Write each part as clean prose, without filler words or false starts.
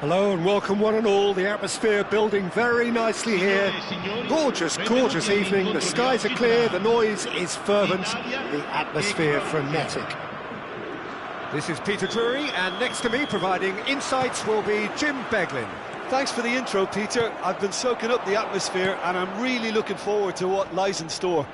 Hello and welcome one and all. The atmosphere building very nicely here. Gorgeous, gorgeous evening. The skies are clear, the noise is fervent, the atmosphere frenetic. This is Peter Drury, and next to me providing insights will be Jim Beglin. Thanks for the intro, Peter. I've been soaking up the atmosphere and I'm really looking forward to what lies in store.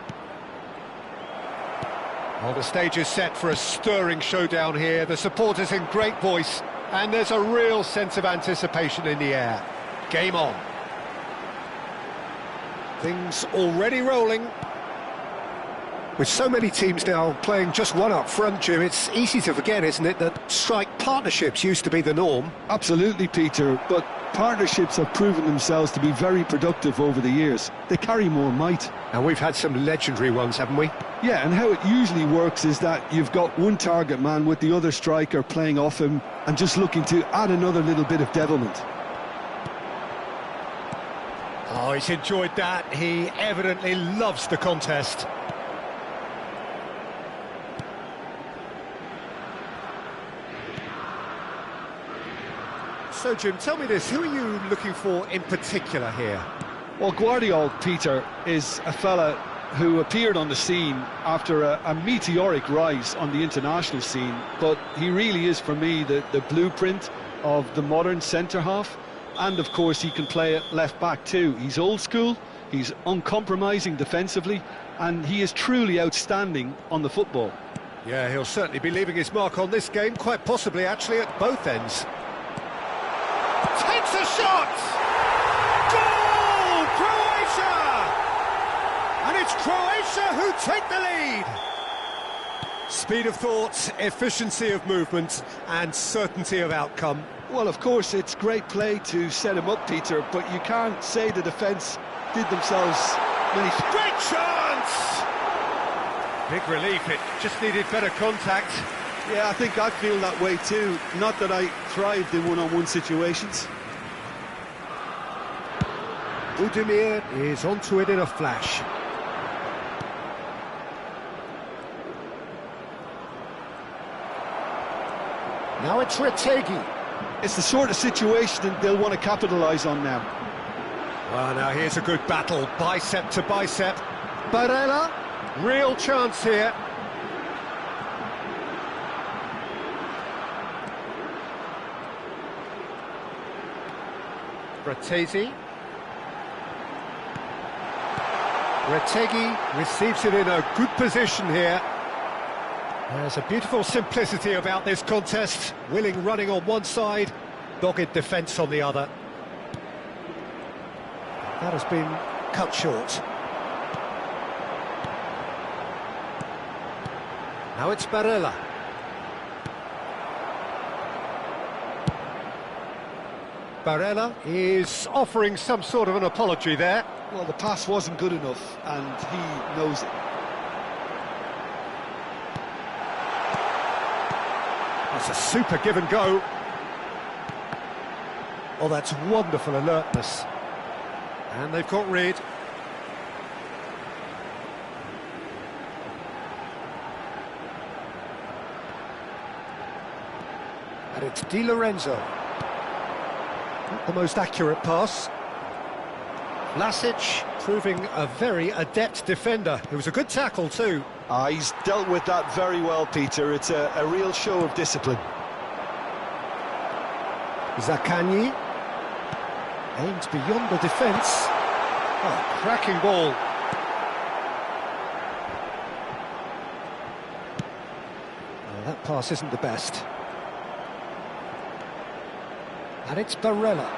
Well, the stage is set for a stirring showdown here. The supporters in great voice, and there's a real sense of anticipation in the air. Game on. Things already rolling. With so many teams now playing just one up front, Jim, it's easy to forget, isn't it, that strike partnerships used to be the norm? Absolutely, Peter, but partnerships have proven themselves to be very productive over the years. They carry more might. And we've had some legendary ones, haven't we? Yeah, and how it usually works is that you've got one target man with the other striker playing off him and just looking to add another little bit of devilment. Oh, he's enjoyed that. He evidently loves the contest. So, Jim, tell me this, who are you looking for in particular here? Well, Guardiola, Peter, is a fella who appeared on the scene after a meteoric rise on the international scene, but he really is, for me, the blueprint of the modern centre-half, and, of course, he can play at left-back too. He's old school, he's uncompromising defensively, and he is truly outstanding on the football. Yeah, he'll certainly be leaving his mark on this game, quite possibly, actually, at both ends. Takes a shot! Goal! Croatia! And it's Croatia who take the lead! Speed of thought, efficiency of movement, and certainty of outcome. Well, of course, it's great play to set him up, Peter, but you can't say the defence did themselves many... Great chance! Big relief, it just needed better contact. Yeah, I think I feel that way too. Not that I thrived in one-on-one situations. Udemir is onto it in a flash. Now it's Retegi. It's the sort of situation they'll want to capitalise on now. Well, now here's a good battle, bicep to bicep. Barella, real chance here. Retegi receives it in a good position here. There's a beautiful simplicity about this contest. Willing running on one side, dogged defence on the other. That has been cut short. Now it's Barella. Barella is offering some sort of an apology there. Well, the pass wasn't good enough, and he knows it. That's a super give and go. Oh, that's wonderful alertness. And they've got rid. And it's Di Lorenzo. Not the most accurate pass. Vlasic proving a very adept defender. It was a good tackle too. He's dealt with that very well, Peter. It's a real show of discipline. Zaccagni aims beyond the defence. Oh, cracking ball. Oh, that pass isn't the best. And it's Barella.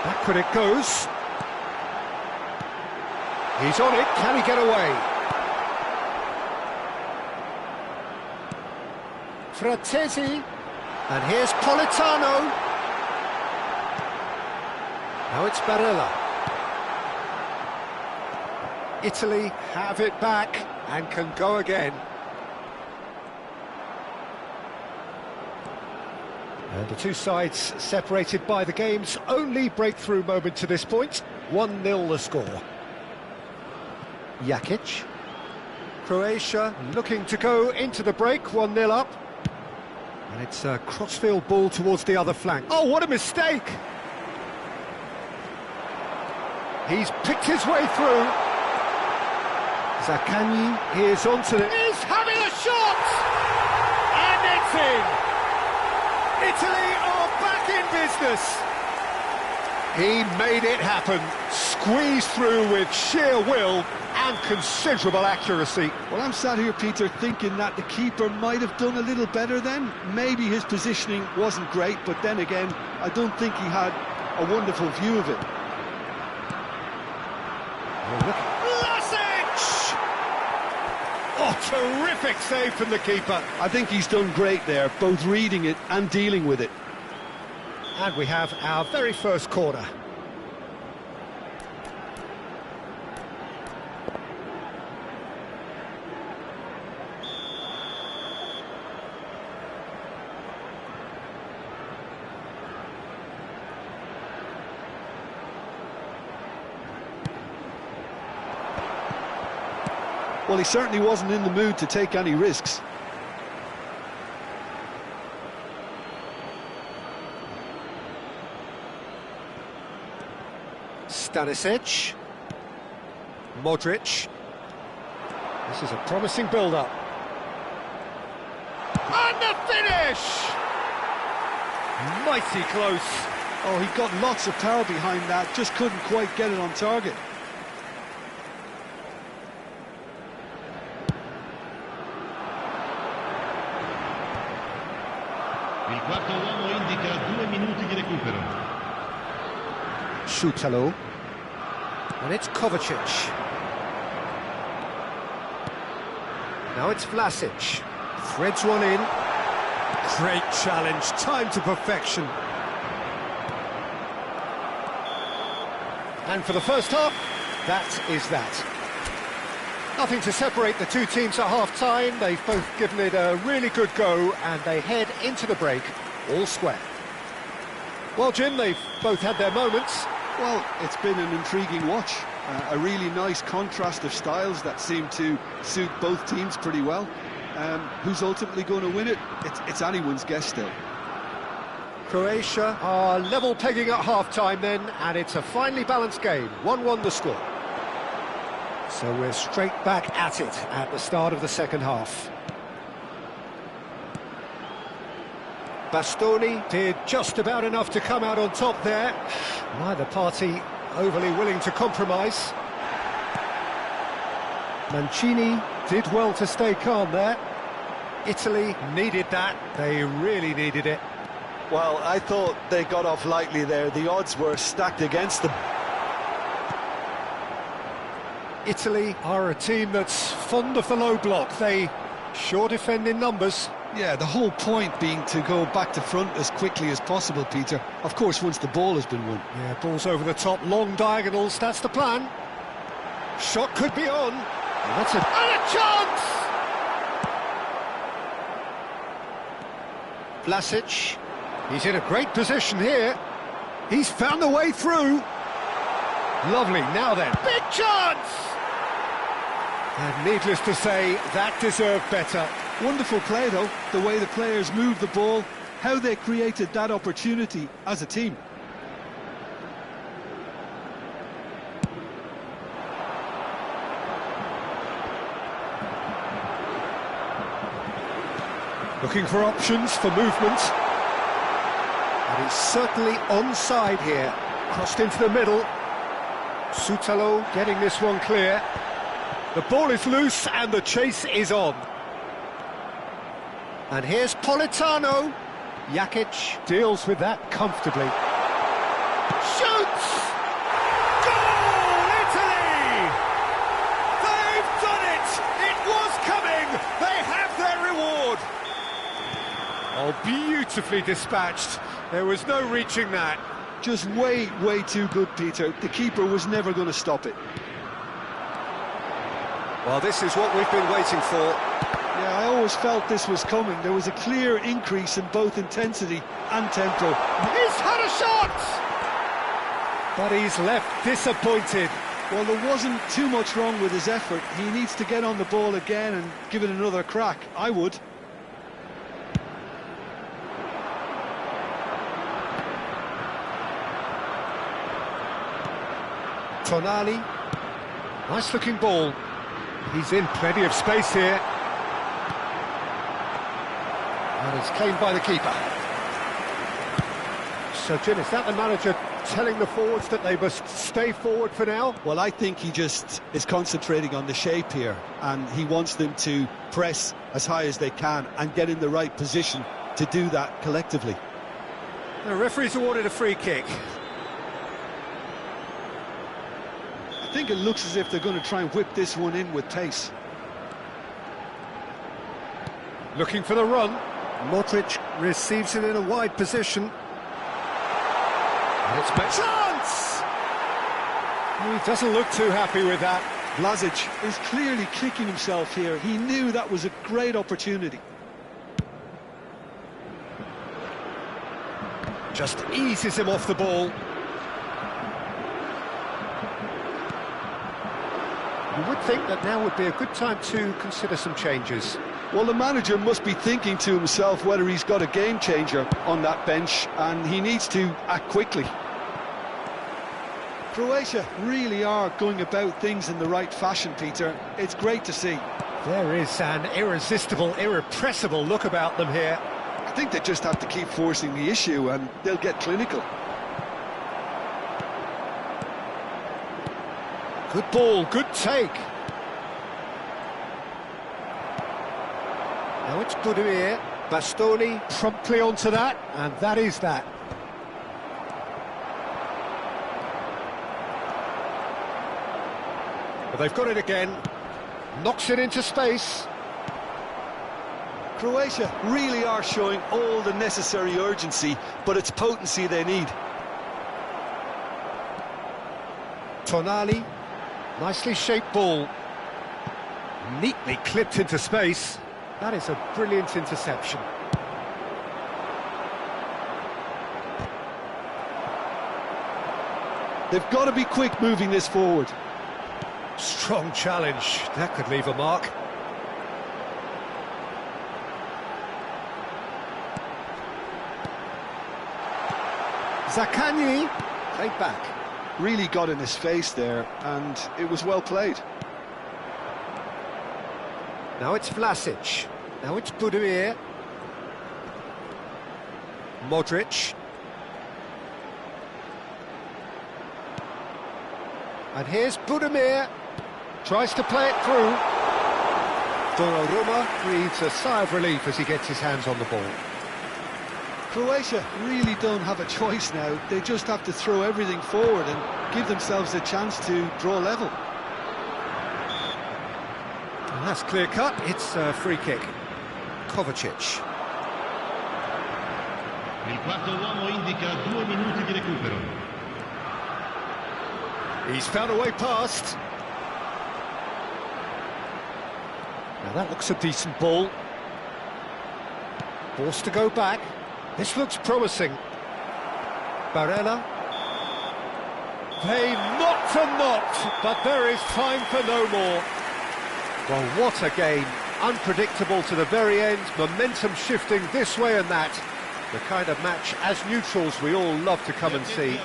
Backward it goes. He's on it, can he get away? Fratesi, and here's Politano. Now it's Barella. Italy have it back and can go again. And the two sides separated by the game's only breakthrough moment to this point. 1-0 the score. Jakic. Croatia looking to go into the break, 1-0 up. And it's a crossfield ball towards the other flank. Oh, what a mistake! He's picked his way through. Zaccagni is onto the... He's having a shot! And it's in! Italy are back in business. He made it happen. Squeezed through with sheer will and considerable accuracy. Well, I'm sat here, Peter, thinking that the keeper might have done a little better then. Maybe his positioning wasn't great, but then again, I don't think he had a wonderful view of it. Vlasic! Oh, terrific save from the keeper. I think he's done great there, both reading it and dealing with it. And we have our very first corner. Well, he certainly wasn't in the mood to take any risks. Stanisic. Modric. This is a promising build-up. And the finish! Mighty close. Oh, he got lots of power behind that, just couldn't quite get it on target. Il quarto uomo indica 2 minuti di recupero. Sutalo. And it's Kovacic. Now it's Vlasic. Threads one in. Great challenge, time to perfection. And for the first half, that is that. Nothing to separate the two teams at half-time. They've both given it a really good go, and they head into the break all square. Well, Jim, they've both had their moments. Well, it's been an intriguing watch. A really nice contrast of styles that seem to suit both teams pretty well. Who's ultimately going to win it? It's anyone's guess still. Croatia are level pegging at half-time then, and it's a finely balanced game. 1-1 the score. So we're straight back at it at the start of the second half. Bastoni did just about enough to come out on top there. Neither party overly willing to compromise. Mancini did well to stay calm there. Italy needed that. They really needed it. Well, I thought they got off lightly there. The odds were stacked against them. Italy are a team that's fond of the low block. They sure defend in numbers. Yeah, the whole point being to go back to front as quickly as possible, Peter. Of course, once the ball has been won. Yeah, balls over the top, long diagonals, that's the plan. Shot could be on. And that's and a chance! Vlasic, he's in a great position here. He's found the way through. Lovely, now then, big chance! And needless to say, that deserved better. Wonderful play, though, the way the players moved the ball, how they created that opportunity as a team. Looking for options for movement. And he's certainly onside here. Crossed into the middle. Sutalo getting this one clear. The ball is loose and the chase is on. And here's Politano. Jakic deals with that comfortably. Shoots! Goal, Italy! They've done it! It was coming! They have their reward! Oh, beautifully dispatched. There was no reaching that. Just way too good, Peter. The keeper was never going to stop it. Well, this is what we've been waiting for. Yeah, I always felt this was coming. There was a clear increase in both intensity and tempo. He's had a shot! But he's left disappointed. Well, there wasn't too much wrong with his effort. He needs to get on the ball again and give it another crack. I would. Tonali. Nice looking ball. He's in plenty of space here. And it's claimed by the keeper. So, Jim, is that the manager telling the forwards that they must stay forward for now? Well, I think he just is concentrating on the shape here, and he wants them to press as high as they can and get in the right position to do that collectively. The referee's awarded a free kick. I think it looks as if they're going to try and whip this one in with pace. Looking for the run. Modric receives it in a wide position. And it's a chance! Oh, he doesn't look too happy with that. Blažić is clearly kicking himself here. He knew that was a great opportunity. Just eases him off the ball. You would think that now would be a good time to consider some changes. Well, the manager must be thinking to himself whether he's got a game changer on that bench, and he needs to act quickly. Croatia really are going about things in the right fashion, Peter. It's great to see. There is an irresistible, irrepressible look about them here. I think they just have to keep forcing the issue and they'll get clinical. Good ball, good take. Now it's Budimir. Bastoni promptly onto that, and that is that. But they've got it again. Knocks it into space. Croatia really are showing all the necessary urgency, but it's potency they need. Tonali, nicely shaped ball. Neatly clipped into space. That is a brilliant interception. They've got to be quick moving this forward. Strong challenge. That could leave a mark. Zaccagni, played back. Really got in his face there, and it was well played. Now it's Vlasic. Now it's Budimir. Modric. And here's Budimir. Tries to play it through. Donnarumma breathes a sigh of relief as he gets his hands on the ball. Croatia really don't have a choice now. They just have to throw everything forward and give themselves a chance to draw level. And that's clear cut. It's a free kick. Kovacic. Il quarto uomo indica 2 minuti di recupero. He's found a way past. Now that looks a decent ball. Forced to go back. This looks promising. Barella. They knocked and knocked, but there is time for no more. Well, what a game. Unpredictable to the very end, momentum shifting this way and that. The kind of match, as neutrals, we all love to come and see.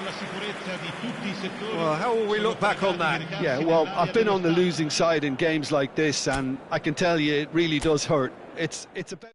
Well, how will we look back on that? Yeah, well, I've been on the losing side in games like this, and I can tell you it really does hurt. It's about...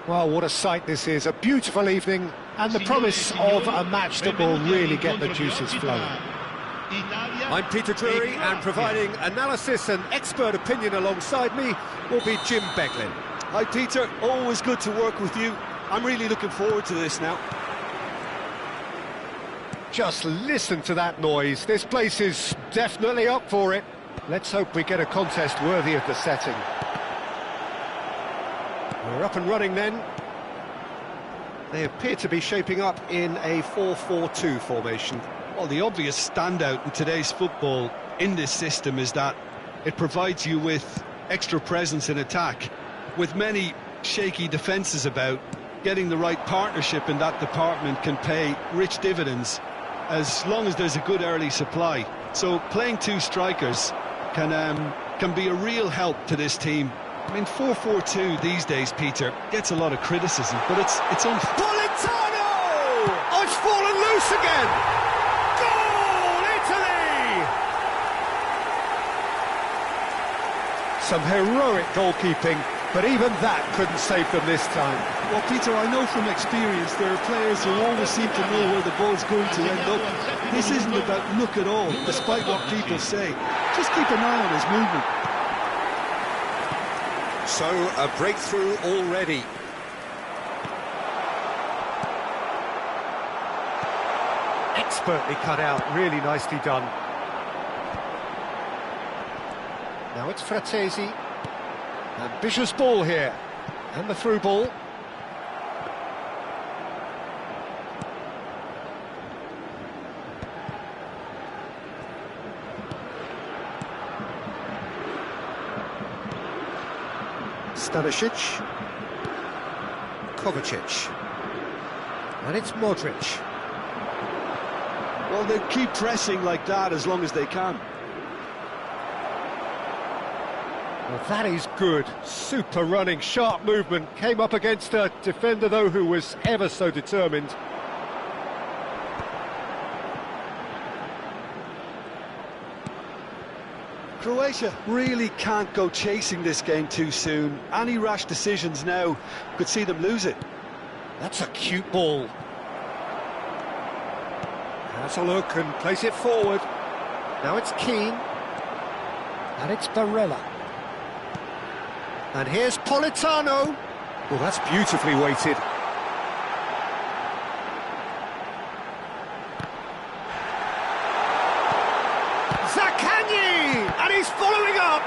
Well, what a sight this is. A beautiful evening and the promise of a match that will really get the juices flowing. I'm Peter Drury, and providing analysis and expert opinion alongside me will be Jim Beglin. Hi Peter, always good to work with you. I'm really looking forward to this now. Just listen to that noise. This place is definitely up for it. Let's hope we get a contest worthy of the setting. We're up and running then. They appear to be shaping up in a 4-4-2 formation. Well, the obvious standout in today's football in this system is that it provides you with extra presence in attack. With many shaky defences about, getting the right partnership in that department can pay rich dividends as long as there's a good early supply. So playing two strikers can be a real help to this team. I mean, 4-4-2 these days, Peter, gets a lot of criticism, but it's Politano! Oh, it's fallen loose again! Goal, Italy! Some heroic goalkeeping, but even that couldn't save them this time. Well, Peter, I know from experience there are players who always seem to know where the ball's going to end up. This isn't about luck at all, despite what people say. Just keep an eye on his movement. So, a breakthrough already. Expertly cut out, really nicely done. Now it's Frattesi. Ambitious ball here. And the through ball. Stanisic, Kovacic, and it's Modric. Well, they keep pressing like that as long as they can. Well, that is good. Super running, sharp movement. Came up against a defender, though, who was ever so determined. Croatia really can't go chasing this game too soon. Any rash decisions now could see them lose it. That's a cute ball. Has a look and plays it forward. Now it's Keane. And it's Barella. And here's Politano. Well, that's beautifully weighted. And he's following up!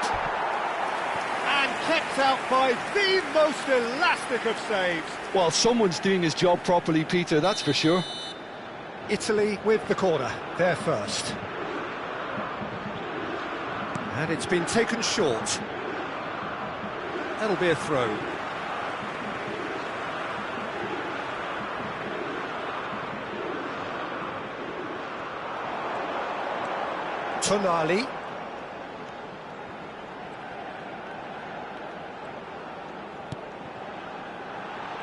And kept out by the most elastic of saves. Well, someone's doing his job properly, Peter, that's for sure. Italy with the corner, they're first. And it's been taken short. That'll be a throw. Tonali.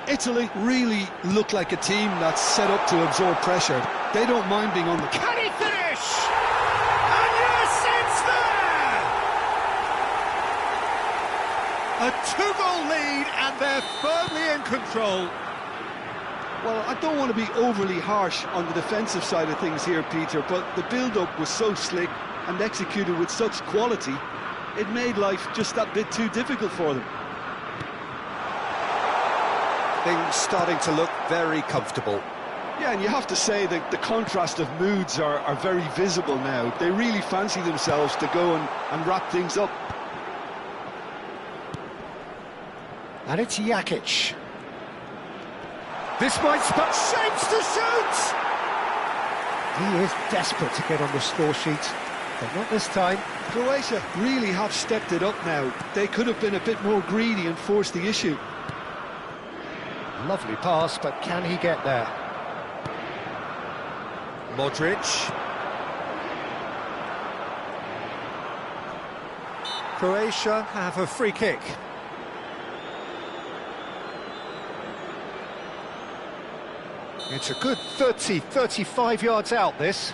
Italy really look like a team that's set up to absorb pressure. They don't mind being on the... Can he finish? And yes, it's there! A two-goal lead and they're firmly in control. Well, I don't want to be overly harsh on the defensive side of things here, Peter, but the build-up was so slick and executed with such quality, it made life just that bit too difficult for them. Things starting to look very comfortable. Yeah, and you have to say that the contrast of moods are very visible now. They really fancy themselves to go and wrap things up. And it's Jakic. This might spot shapes to shoot! He is desperate to get on the score sheet, but not this time. Croatia really have stepped it up now. They could have been a bit more greedy and forced the issue. Lovely pass, but can he get there? Modric. Croatia have a free kick. It's a good 30, 35 yards out, this.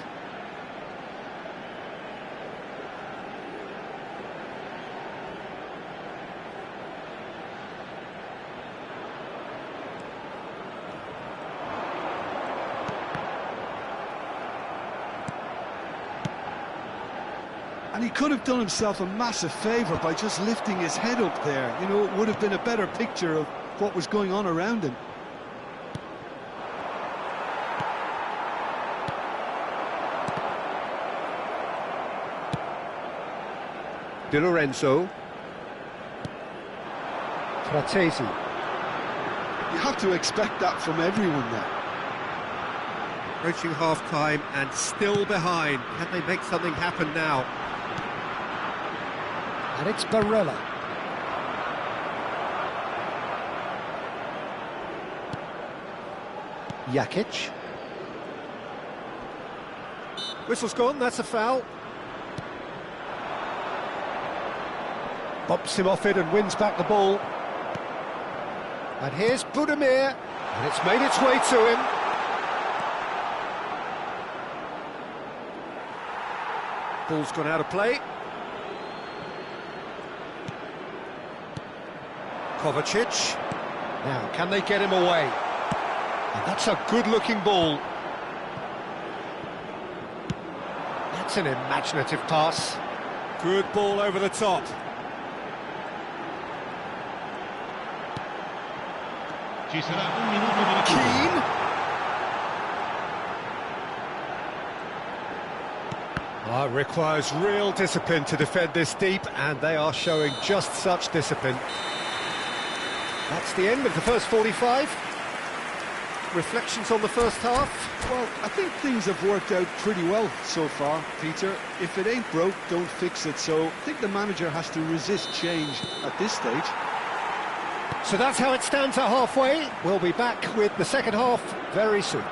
And he could have done himself a massive favour by just lifting his head up there. You know, it would have been a better picture of what was going on around him. Di Lorenzo. Fratesi. You have to expect that from everyone there. Approaching half-time and still behind. Can they make something happen now? And it's Barella. Jakic. Whistle's gone, that's a foul. Bops him off it and wins back the ball. And here's Budimir, and it's made its way to him. Ball's gone out of play. Kovacic. Now, can they get him away? And that's a good-looking ball. That's an imaginative pass. Good ball over the top. Ci sarà un minuto di recupero. Keane. It requires real discipline to defend this deep, and they are showing just such discipline. That's the end of the first 45. Reflections on the first half? Well, I think things have worked out pretty well so far, Peter. If it ain't broke, don't fix it. So I think the manager has to resist change at this stage. So that's how it stands at halfway. We'll be back with the second half very soon.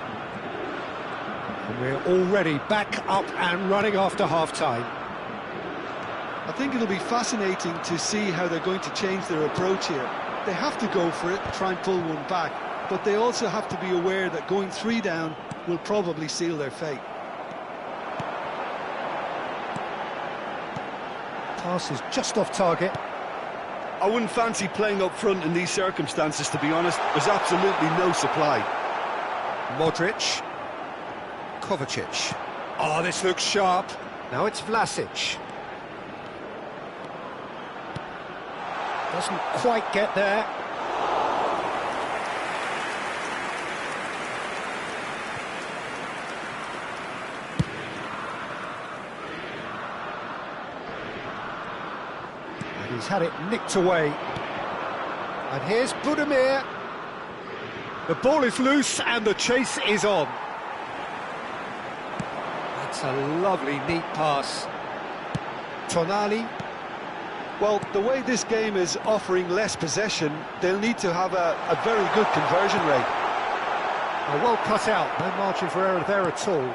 And we're already back up and running after half-time. I think it'll be fascinating to see how they're going to change their approach here. They have to go for it, try and pull one back, but they also have to be aware that going 3 down will probably seal their fate. Pass is just off target. I wouldn't fancy playing up front in these circumstances, to be honest. There's absolutely no supply. Modric. Kovacic. Oh, this looks sharp. Now it's Vlasic. Doesn't quite get there. And he's had it nicked away. And here's Budimir. The ball is loose and the chase is on. That's a lovely, neat pass. Tonali. Well, the way this game is offering less possession, they'll need to have a very good conversion rate. Well cut out, no margin for error there at all.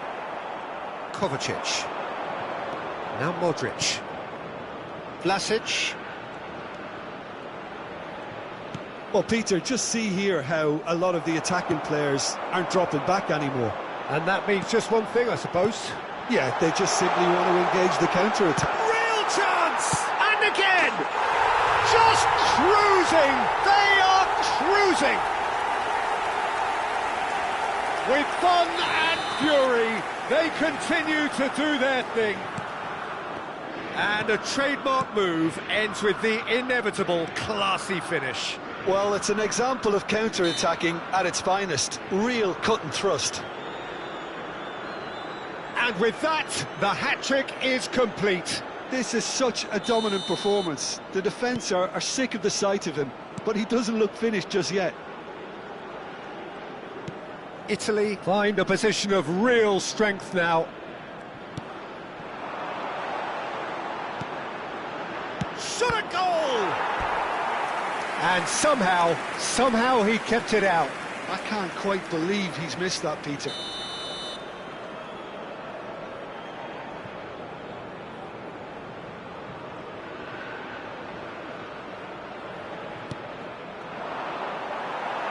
Kovacic. Now Modric. Vlasic. Well, Peter, just see here how a lot of the attacking players aren't dropping back anymore. And that means just one thing, I suppose. Yeah, they just simply want to engage the counter-attack. Real chance! And again! Just cruising! They are cruising! With fun and fury, they continue to do their thing. And a trademark move ends with the inevitable classy finish. Well, it's an example of counter-attacking at its finest. Real cut and thrust. And with that, the hat-trick is complete. This is such a dominant performance. The defence are sick of the sight of him, but he doesn't look finished just yet. Italy find a position of real strength now. Shot a goal! And somehow he kept it out. I can't quite believe he's missed that, Peter.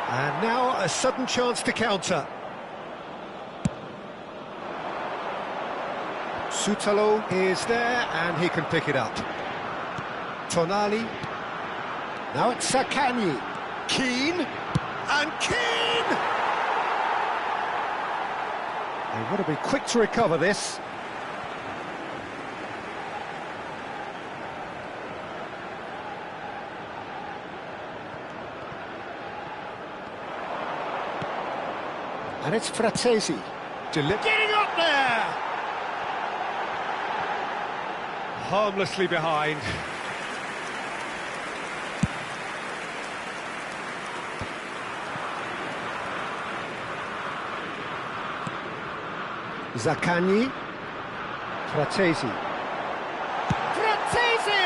And now a sudden chance to counter. Sutalo is there, and he can pick it up. Tonali. Now it's Sakani. Keane. And Keane! They want to be quick to recover this. And it's Frattesi. Getting up there! Harmlessly behind. Zaccagni. Frattesi. Frattesi!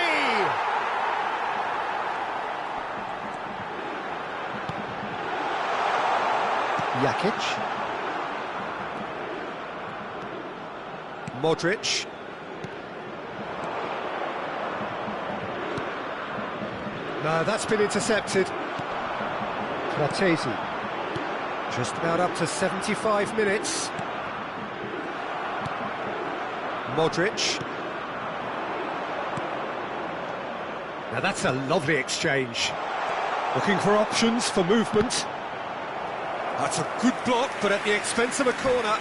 Jakic. Modric. No, that's been intercepted. Frattesi. Just about up to 75 minutes. Modric. Now that's a lovely exchange. Looking for options for movement. That's a good block, but at the expense of a corner.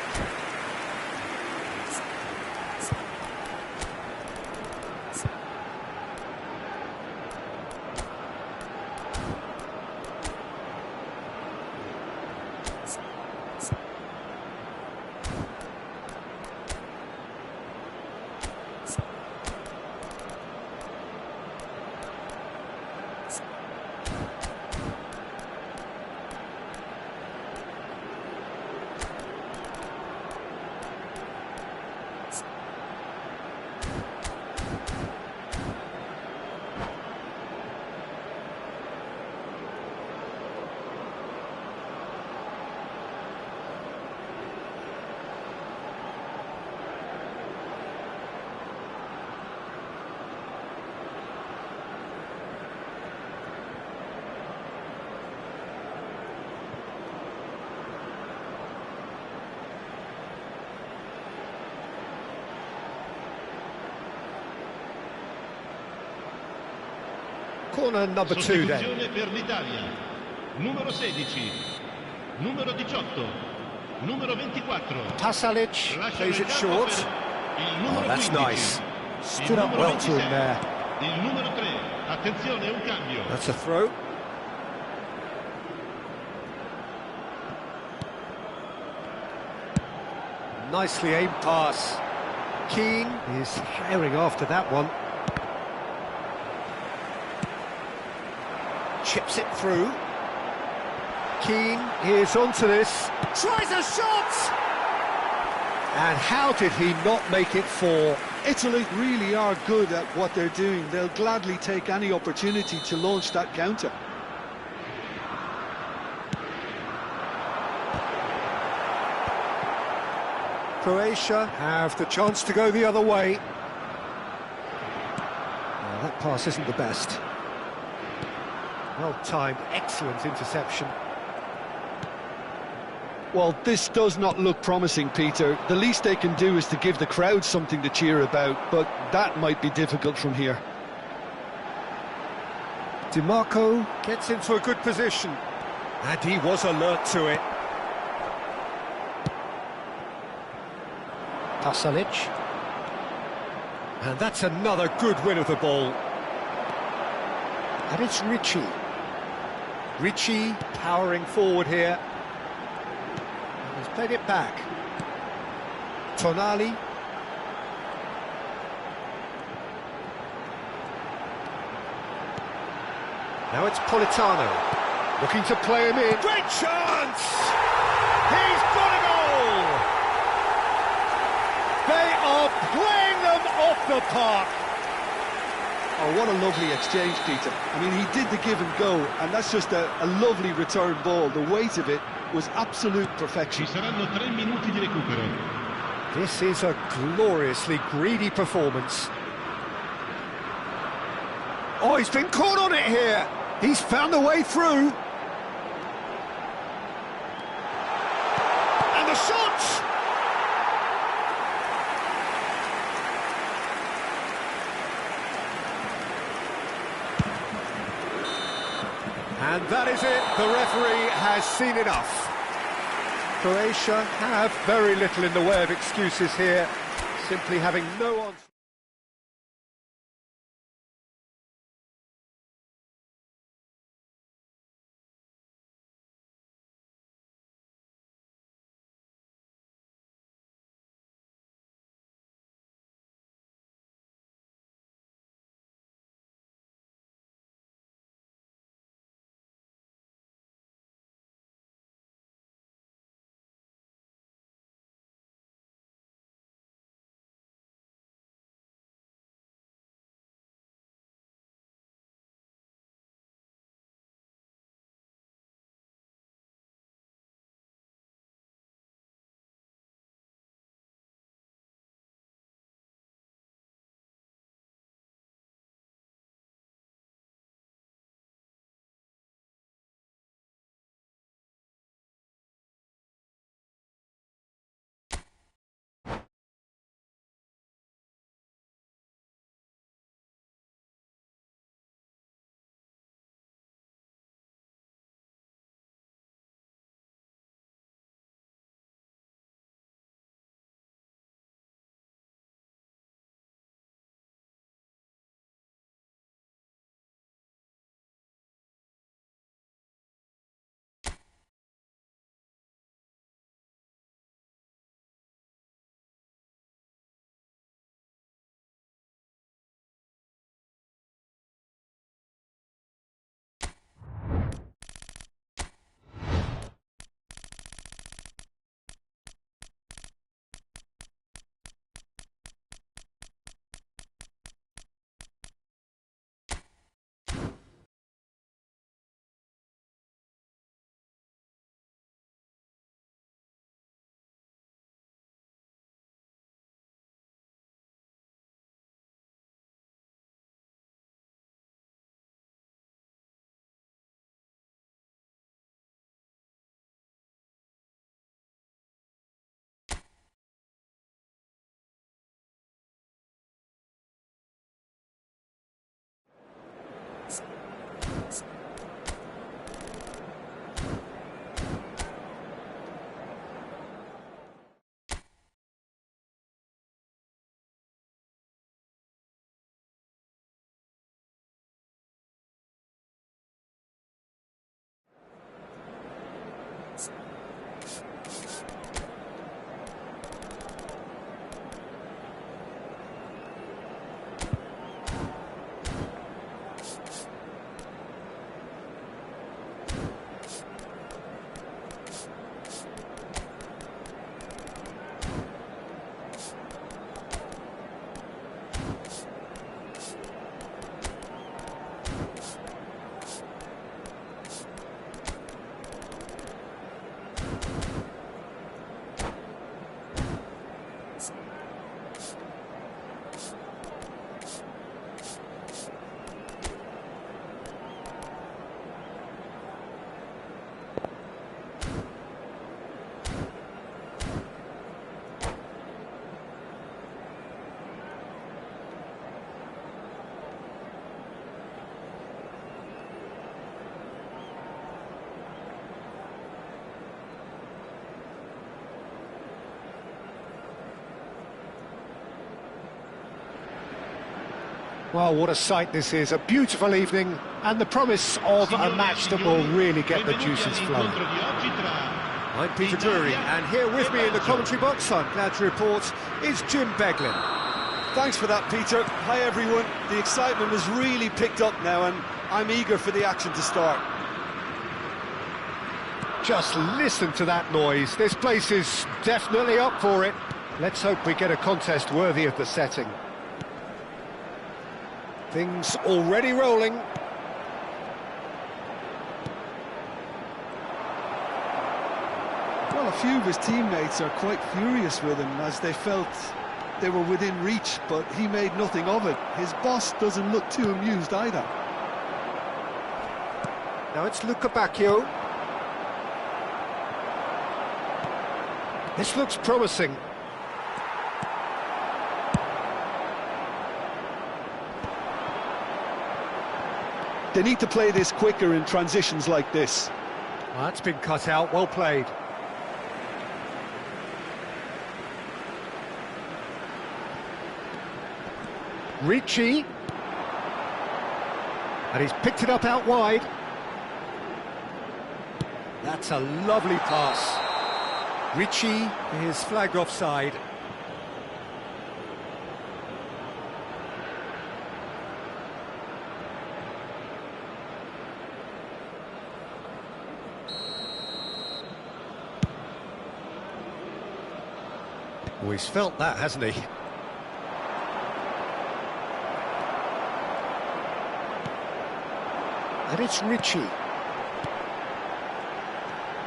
Corner number 2 then. Per l'Italia. Numero 16, numero 18, numero 24. Pasalic plays it short. Oh, that's nice. Stood up well to him there. Il numero 3. Attenzione, un cambio. That's a throw. Nicely aimed pass. Keane is herring after that one. Chips it through. Keane is onto this. Tries a shot! And how did he not make it four? Italy really are good at what they're doing. They'll gladly take any opportunity to launch that counter. Croatia have the chance to go the other way. Well, that pass isn't the best. Well timed, excellent interception. Well, this does not look promising, Peter. The least they can do is to give the crowd something to cheer about, but that might be difficult from here. Di Marco gets into a good position, and he was alert to it. Pasalic. And that's another good win of the ball. And it's Ricci. Ricci powering forward here. And he's played it back. Tonali. Now it's Politano. Looking to play him in. Great chance! He's got a goal! They are playing them off the park. Oh, what a lovely exchange, Peter. I mean, he did the give and go, and that's just a lovely return ball. The weight of it was absolute perfection. Ci saranno 3 minuti di recupero. This is a gloriously greedy performance. Oh, he's been caught on it here. He's found a way through. And the shot! And that is it, the referee has seen enough. Croatia have very little in the way of excuses here, simply having no answer. Well, what a sight this is, a beautiful evening, and the promise of a match that will really get the juices flowing. I'm Peter Drury, and here with me in the commentary box, I'm glad to report, is Jim Beglin. Thanks for that, Peter. Hi, everyone. The excitement has really picked up now, and I'm eager for the action to start. Just listen to that noise. This place is definitely up for it. Let's hope we get a contest worthy of the setting. Things already rolling. Well, a few of his teammates are quite furious with him as they felt they were within reach, but he made nothing of it. His boss doesn't look too amused either. Now it's Luca Bacchio. This looks promising. They need to play this quicker in transitions like this. Well, that's been cut out, well played. Ricci. And he's picked it up out wide. That's a lovely pass. Ricci is flagged offside. Oh, he's felt that, hasn't he? And it's Ricci.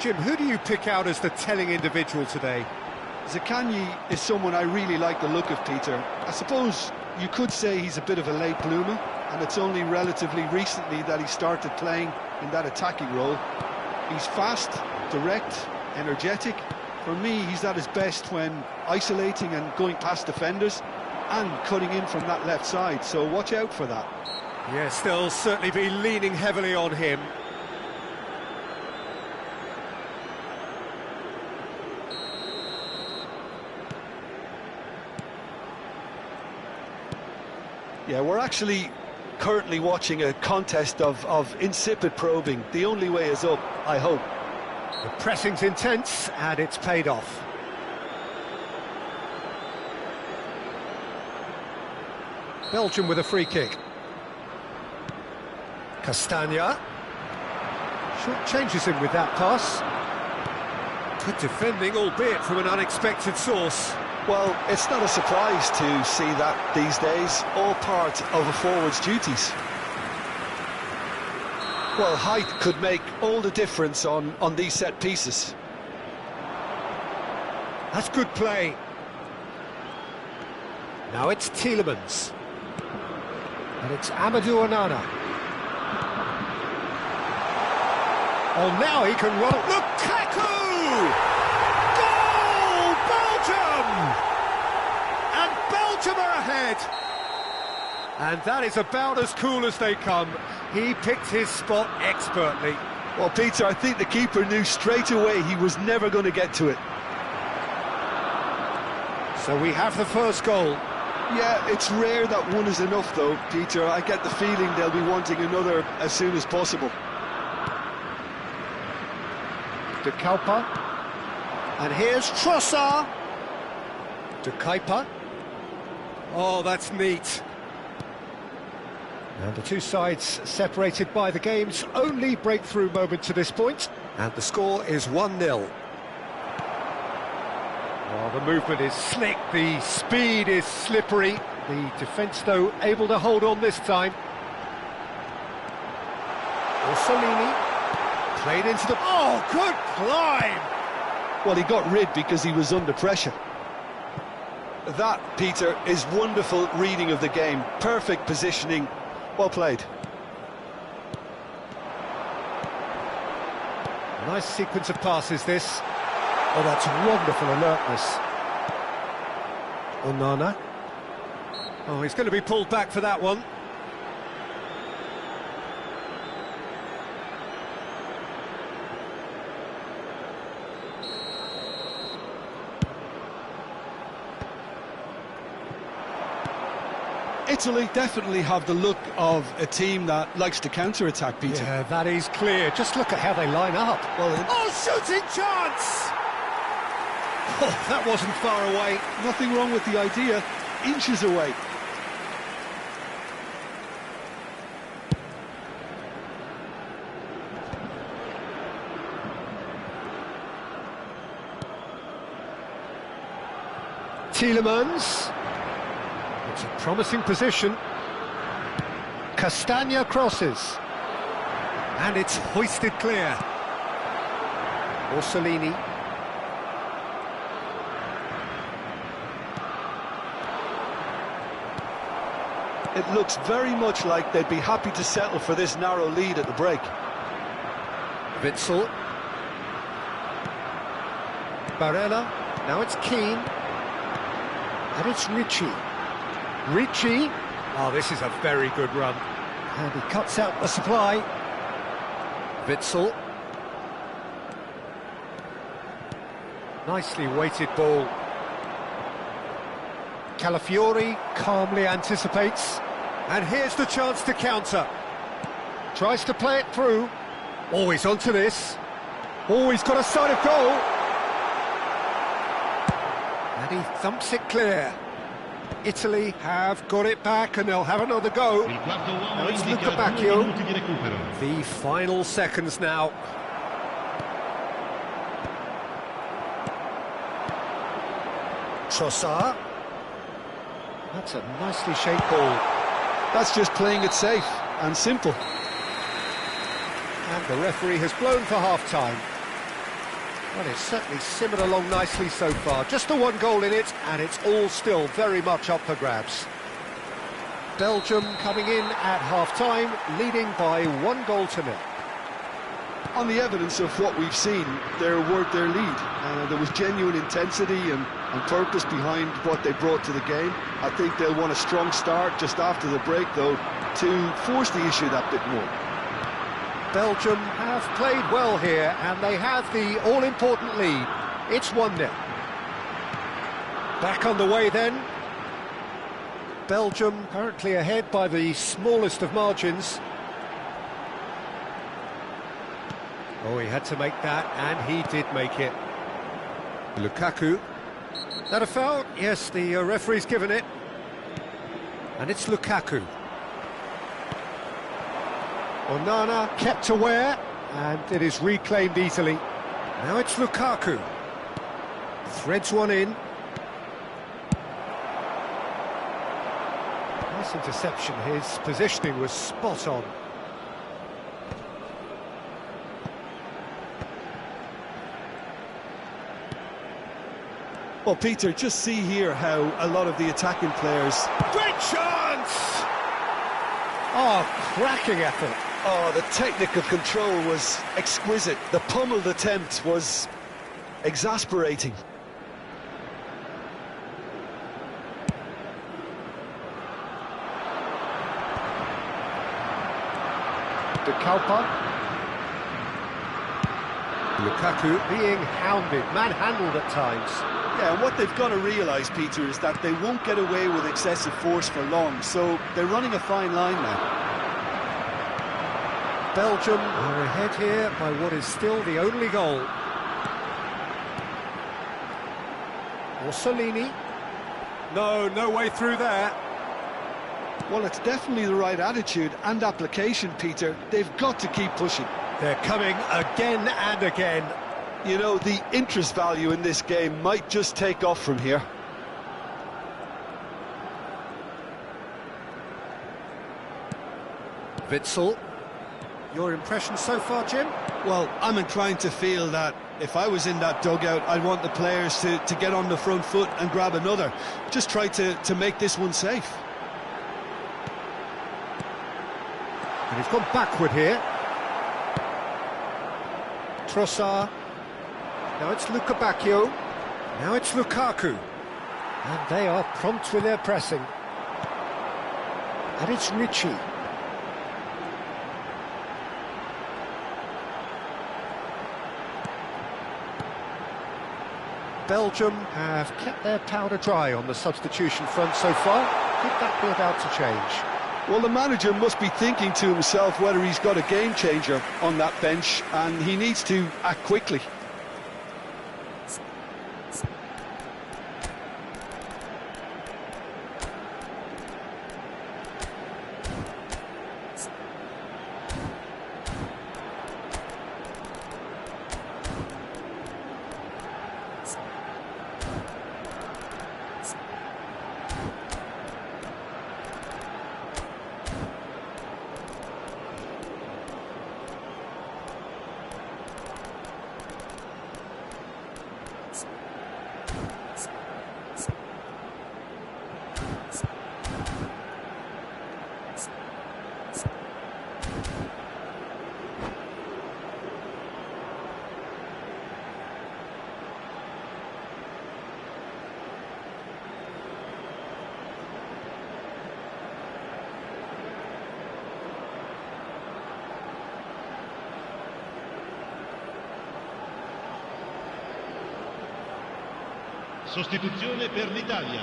Jim, who do you pick out as the telling individual today? Zaccagni is someone I really like the look of, Peter. I suppose you could say he's a bit of a late bloomer, and it's only relatively recently that he started playing in that attacking role. He's fast, direct, energetic. For me, he's at his best when isolating and going past defenders and cutting in from that left side, so watch out for that. Yes, they'll certainly be leaning heavily on him. Yeah, we're actually currently watching a contest of insipid probing. The only way is up, I hope. The pressing's intense, and it's paid off. Belgium with a free kick. Castagna. Short changes him with that pass. Good defending, albeit from an unexpected source. Well, it's not a surprise to see that these days, all part of a forward's duties. Well, height could make all the difference on these set pieces. That's good play. Now it's Tielemans. And it's Amadou Onana. Oh, now he can run. Lukaku! Goal! Belgium! And Belgium are ahead. And that is about as cool as they come. He picked his spot expertly. Well, Peter, I think the keeper knew straight away he was never going to get to it. So we have the first goal. Yeah, it's rare that one is enough, though, Peter. I get the feeling they'll be wanting another as soon as possible. De Kuyper. And here's Trossard. De Kuyper. Oh, that's neat. And the two sides separated by the game's only breakthrough moment to this point. And the score is 1-0. Oh, the movement is slick, the speed is slippery. The defence, though, able to hold on this time. Orsolini. Played into the... Oh, good climb! Well, he got rid because he was under pressure. That, Peter, is wonderful reading of the game. Perfect positioning. Well played. A nice sequence of passes, this. Oh, that's wonderful alertness. Onana. Oh, he's going to be pulled back for that one. Italy definitely have the look of a team that likes to counter-attack, Peter. Yeah, that is clear. Just look at how they line up. Well, shooting chance! Oh, that wasn't far away. Nothing wrong with the idea. Inches away. Tielemans. It's a promising position. Castagna crosses. And it's hoisted clear. Orsolini. It looks very much like they'd be happy to settle for this narrow lead at the break. Witsel. Barella. Now it's Keane. And it's Ricci. Ricci. Oh, this is a very good run. And he cuts out the supply. Witsel. Nicely weighted ball. Calafiori calmly anticipates. And here's the chance to counter. Tries to play it through. Always onto this. Always got a sight of goal. And he thumps it clear. Italy have got it back and they'll have another go. Now it's Lukebakio. The final seconds now. Trossard. That's a nicely shaped ball. That's just playing it safe and simple. And the referee has blown for half-time. Well, it's certainly simmered along nicely so far. Just the one goal in it, and it's all still very much up for grabs. Belgium coming in at half-time, leading by 1-0. On the evidence of what we've seen, they're worth their lead. There was genuine intensity and purpose behind what they brought to the game. I think they'll want a strong start just after the break, though, to force the issue that bit more. Belgium have played well here, and they have the all-important lead. It's 1-0. Back on the way then. Belgium currently ahead by the smallest of margins. Oh, he had to make that, and he did make it. Lukaku. That a foul? Yes, the referee's given it. And it's Lukaku. Onana kept aware, and it is reclaimed easily. Now it's Lukaku. Threads one in. Nice interception. His positioning was spot on. Well, Peter, just see here how a lot of the attacking players... Great chance! Oh, cracking effort. Oh, the technical control was exquisite. The pummeled attempt was exasperating. De Kalpa. Lukaku being hounded, manhandled at times. Yeah, and what they've got to realise, Peter, is that they won't get away with excessive force for long, so they're running a fine line now. Belgium are ahead here by what is still the only goal. Orsolini. No way through there. Well, it's definitely the right attitude and application, Peter. They've got to keep pushing. They're coming again and again. You know, the interest value in this game might just take off from here. Witsel. Your impression so far, Jim? Well, I'm inclined to feel that if I was in that dugout, I'd want the players to get on the front foot and grab another. Just try to make this one safe. And he's gone backward here. Trossard. Now it's Lukebakio. Now it's Lukaku. And they are prompt with their pressing. And it's Ricci. Belgium have kept their powder dry on the substitution front so far. Could that be about to change? Well, the manager must be thinking to himself whether he's got a game changer on that bench, and he needs to act quickly. Sostituzione per l'Italia.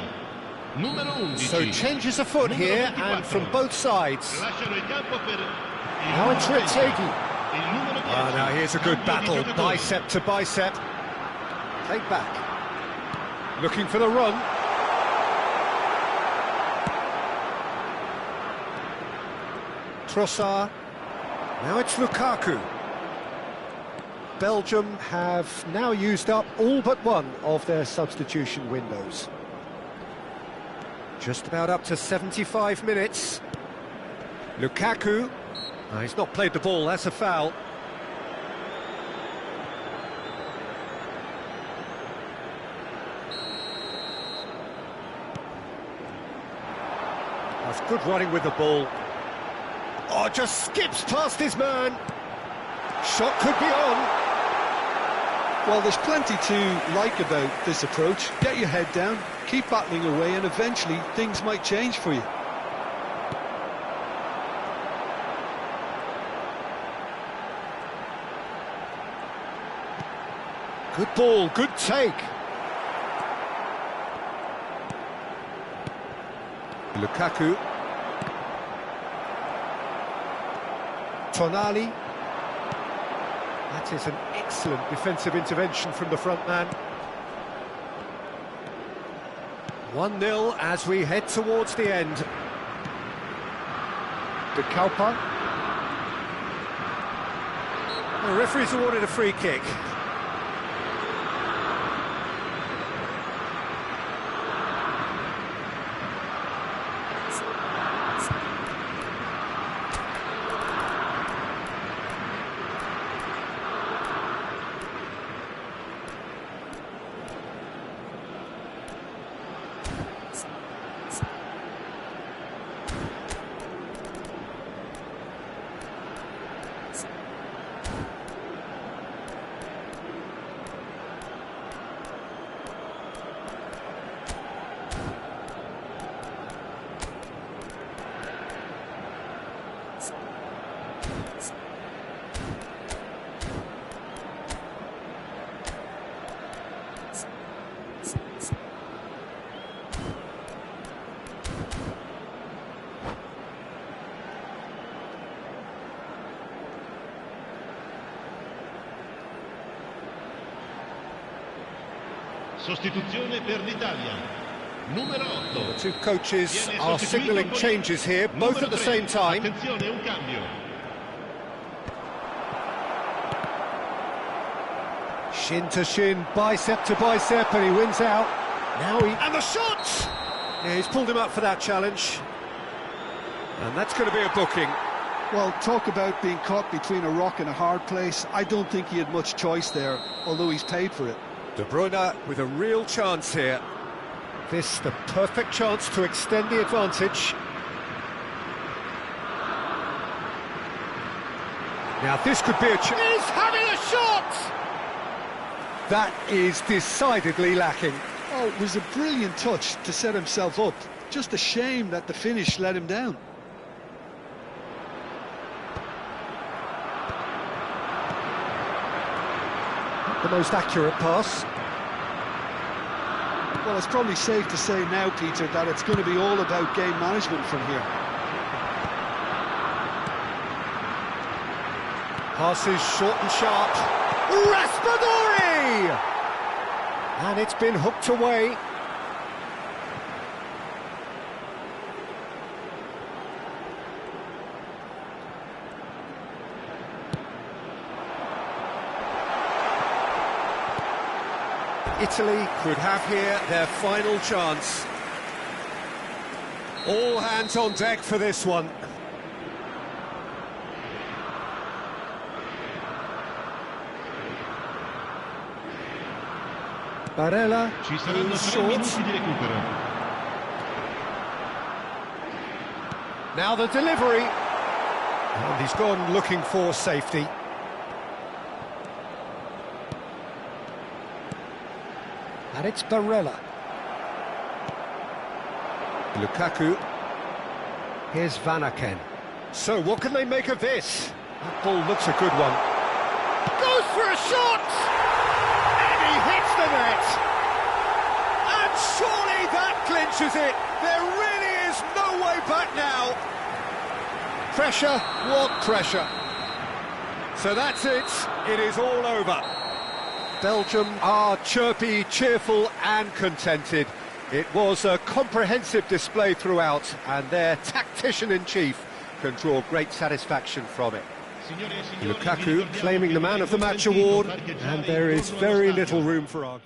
Numero 11. So changes afoot here and from both sides. Lasciano il campo per Now it's Ritzegi. il numero 10. Ah, now here's a good battle, bicep to bicep. Take back. Looking for the run. Trossard. Now it's Lukaku. Belgium have now used up all but one of their substitution windows. Just about up to 75 minutes. Lukaku. Oh, he's not played the ball, that's a foul. That's good running with the ball. Oh, just skips past his man. Shot could be on. Well, there's plenty to like about this approach. Get your head down, keep battling away, and eventually things might change for you. Good ball, good take. Lukaku. Tonali. That is an excellent defensive intervention from the front man. 1-0 as we head towards the end. De Kalpa. The referee's awarded a free kick. Sostituzione per l'Italia. Numero 8. The two coaches are signalling changes here, both at the same time. Attenzione, un cambio. Shin to shin, bicep to bicep, and he wins out. Now he... And the shot! Yeah, he's pulled him up for that challenge. And that's going to be a booking. Well, talk about being caught between a rock and a hard place. I don't think he had much choice there, although he's paid for it. De Bruyne with a real chance here. This the perfect chance to extend the advantage. Now this could be a chance. He's having a shot! That is decidedly lacking. Oh, it was a brilliant touch to set himself up. Just a shame that the finish let him down. The most accurate pass. Well, it's probably safe to say now, Peter, that it's going to be all about game management from here. Passes short and sharp. Raspadori! And it's been hooked away. Italy could have here their final chance. All hands on deck for this one. Barella Ci saranno 3 short. minuti di recupero. Now the delivery. And he's gone looking for safety. And it's Barella. Lukaku. Here's Van Aken. So what can they make of this? That ball looks a good one. Goes for a shot! And he hits the net! finishes it. There really is no way back now. Pressure, what pressure. So that's it. It is all over. Belgium are chirpy, cheerful and contented. It was a comprehensive display throughout, and their tactician-in-chief can draw great satisfaction from it. Lukaku claiming the Man of the Match award, and there is very little room for argument.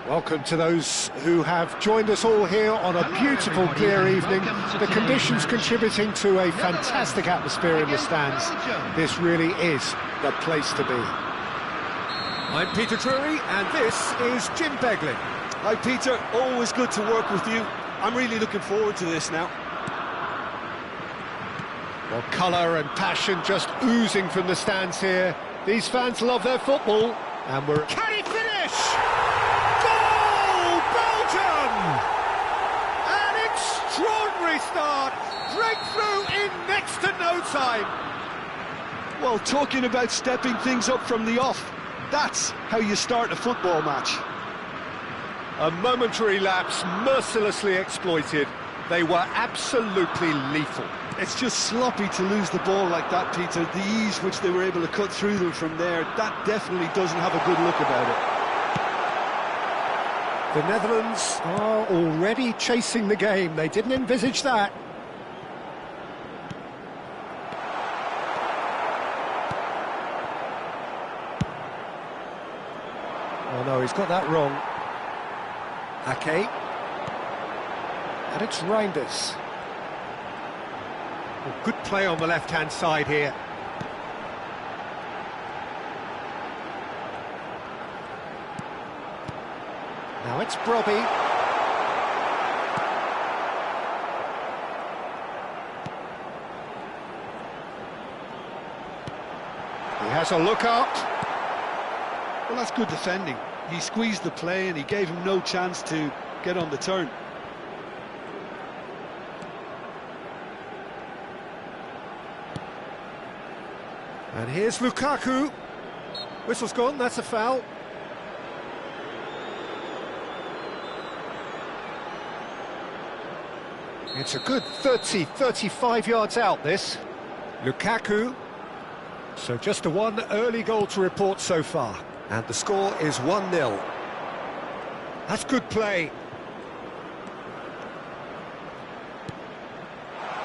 Welcome to those who have joined us all here on a beautiful, clear evening. The conditions contributing to a fantastic atmosphere in the stands. This really is the place to be. I'm Peter Drury, and this is Jim Beglin. Hi Peter, always good to work with you. I'm really looking forward to this now. Well, colour and passion just oozing from the stands here. These fans love their football, and we're... Can he finish? Goal, Belgium! An extraordinary start. Breakthrough in next to no time. Well, talking about stepping things up from the off, that's how you start a football match. A momentary lapse, mercilessly exploited. They were absolutely lethal. It's just sloppy to lose the ball like that, Peter. The ease which they were able to cut through them from there, that definitely doesn't have a good look about it. The Netherlands are already chasing the game. They didn't envisage that. Oh no, he's got that wrong. Ake. And it's Reinders. Oh, good play on the left-hand side here. Now it's Brobby. He has a look up. Well, that's good defending. He squeezed the play and he gave him no chance to get on the turn. And here's Lukaku. Whistle's gone, that's a foul. It's a good 30, 35 yards out, this. Lukaku. So just a one early goal to report so far. And the score is 1-0. That's good play.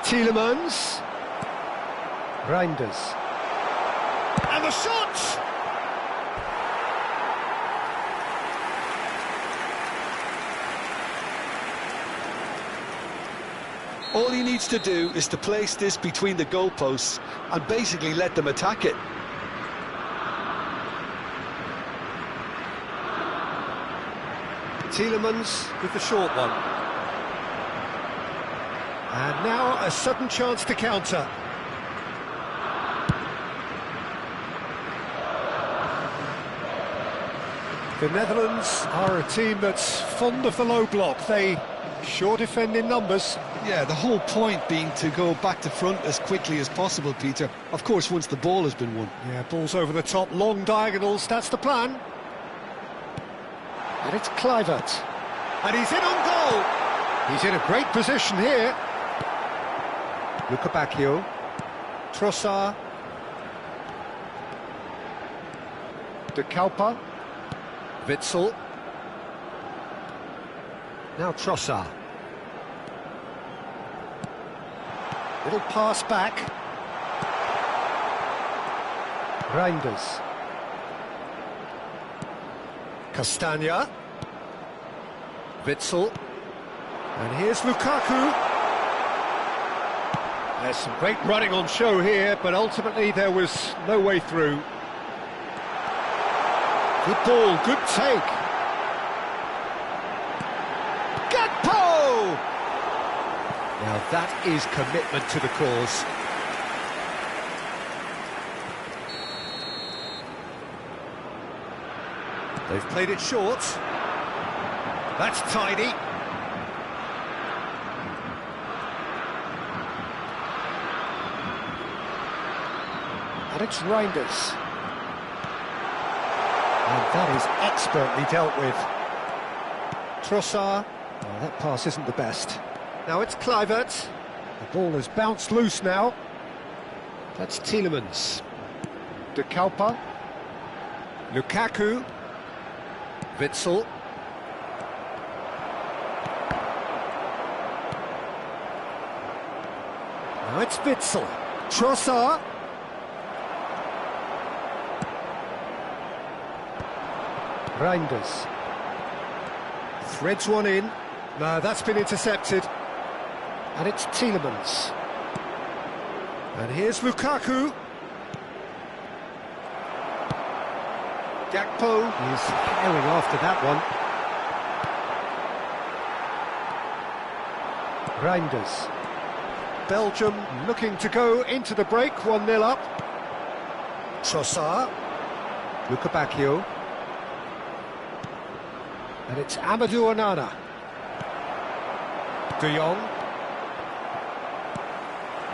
Tielemans. Reinders. And the shot! All he needs to do is to place this between the goalposts and basically let them attack it. Tielemans with the short one. And now a sudden chance to counter. The Netherlands are a team that's fond of the low block. They sure defend in numbers. Yeah, the whole point being to go back to front as quickly as possible, Peter. Of course, once the ball has been won. Yeah, balls over the top, long diagonals, that's the plan. And it's Kluivert. And he's in on goal. He's in a great position here. Lukebakio. Trossard. De Kalpa. Witsel. Now Trossard. Little pass back. Reinders. Castagna. Witsel. And here's Lukaku. There's some great running on show here, but ultimately there was no way through. Good ball, good take. Gakpo! Now that is commitment to the cause. They've played it short. That's tidy. And it's Reinders. And that is expertly dealt with. Trossard. Oh, that pass isn't the best. Now it's Kluivert. The ball has bounced loose now. That's Tielemans. De Kalpa. Lukaku. Witsel. Now it's Witsel. Trossard. Reinders. Threads one in. No, that's been intercepted. And it's Tielemans. And here's Lukaku. Gakpo is herring after that one. Reinders. Belgium looking to go into the break, 1-0 up. Trossard. Lukebakio. And it's Amadou Onana. De Jong.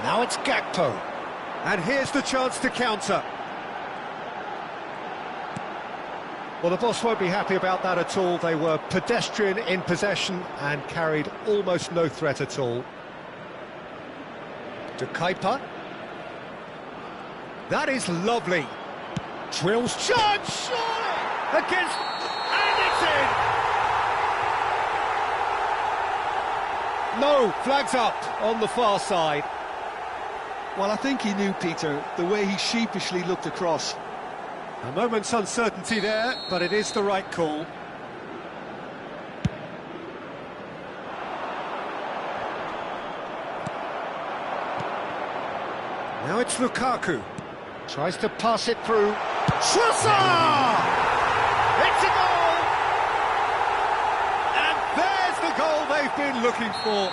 Now it's Gakpo. And here's the chance to counter. Well, the boss won't be happy about that at all. They were pedestrian in possession and carried almost no threat at all. De Kuiper. That is lovely. Drills chance, surely! Against... and it's in! No, flags up on the far side. Well, I think he knew, Peter, the way he sheepishly looked across. A moment's uncertainty there, but it is the right call. Now it's Lukaku. Tries to pass it through. Trossard! It's a goal! And there's the goal they've been looking for.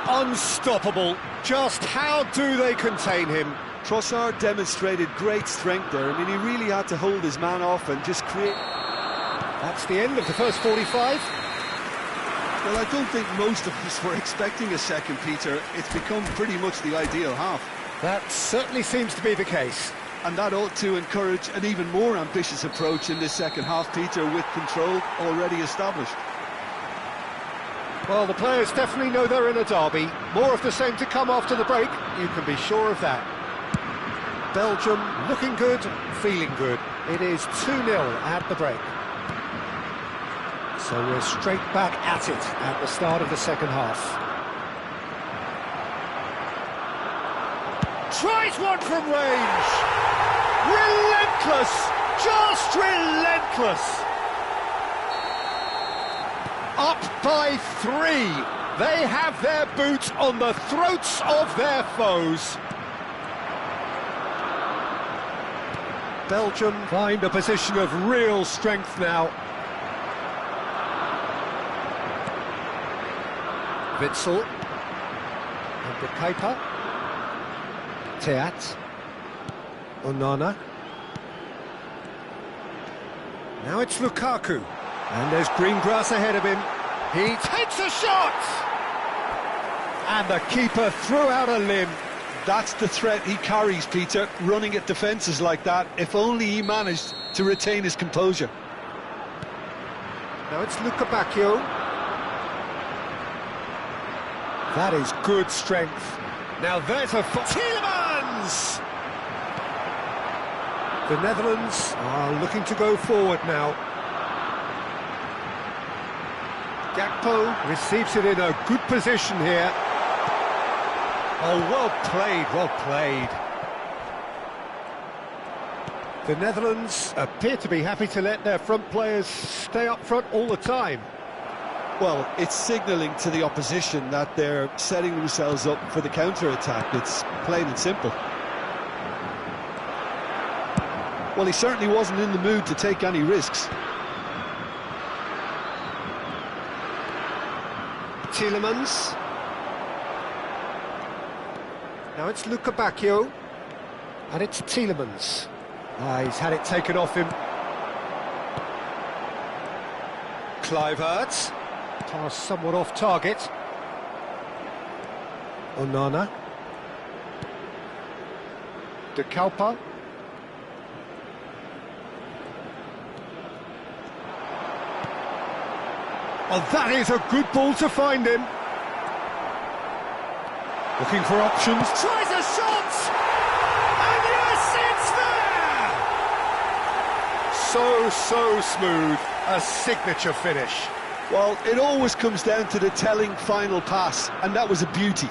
Unstoppable. Just how do they contain him? Trossard demonstrated great strength there. I mean, he really had to hold his man off and just create... That's the end of the first 45. Well, I don't think most of us were expecting a second, Peter. It's become pretty much the ideal half. That certainly seems to be the case. And that ought to encourage an even more ambitious approach in this second half, Peter, with control already established. Well, the players definitely know they're in a derby. More of the same to come after the break, you can be sure of that. Belgium looking good, feeling good. It is 2-0 at the break. So we're straight back at it at the start of the second half. Tries one from range. Relentless, just relentless. Up by 3. They have their boots on the throats of their foes. Belgium find a position of real strength now. Witsel. And De Kuiper. Teat. Onana. Now it's Lukaku. And there's green grass ahead of him. He takes a shot! And the keeper threw out a limb. That's the threat he carries, Peter, running at defences like that, if only he managed to retain his composure. Now it's Luka Bacchio. That is good strength. Now there's a... Tielemans! The Netherlands are looking to go forward now. Gakpo receives it in a good position here. Oh, well played, well played. The Netherlands appear to be happy to let their front players stay up front all the time. Well, it's signalling to the opposition that they're setting themselves up for the counter-attack. It's plain and simple. Well, he certainly wasn't in the mood to take any risks. Tielemans. Now it's Luka Bacchio. And it's Tielemans. He's had it taken off him. Kluivert. Pass somewhat off target. Onana. De Kuiper. Oh, that is a good ball to find him. Looking for options. Tries a shot! And yes, it's there! So smooth. A signature finish. Well, it always comes down to the telling final pass, and that was a beauty.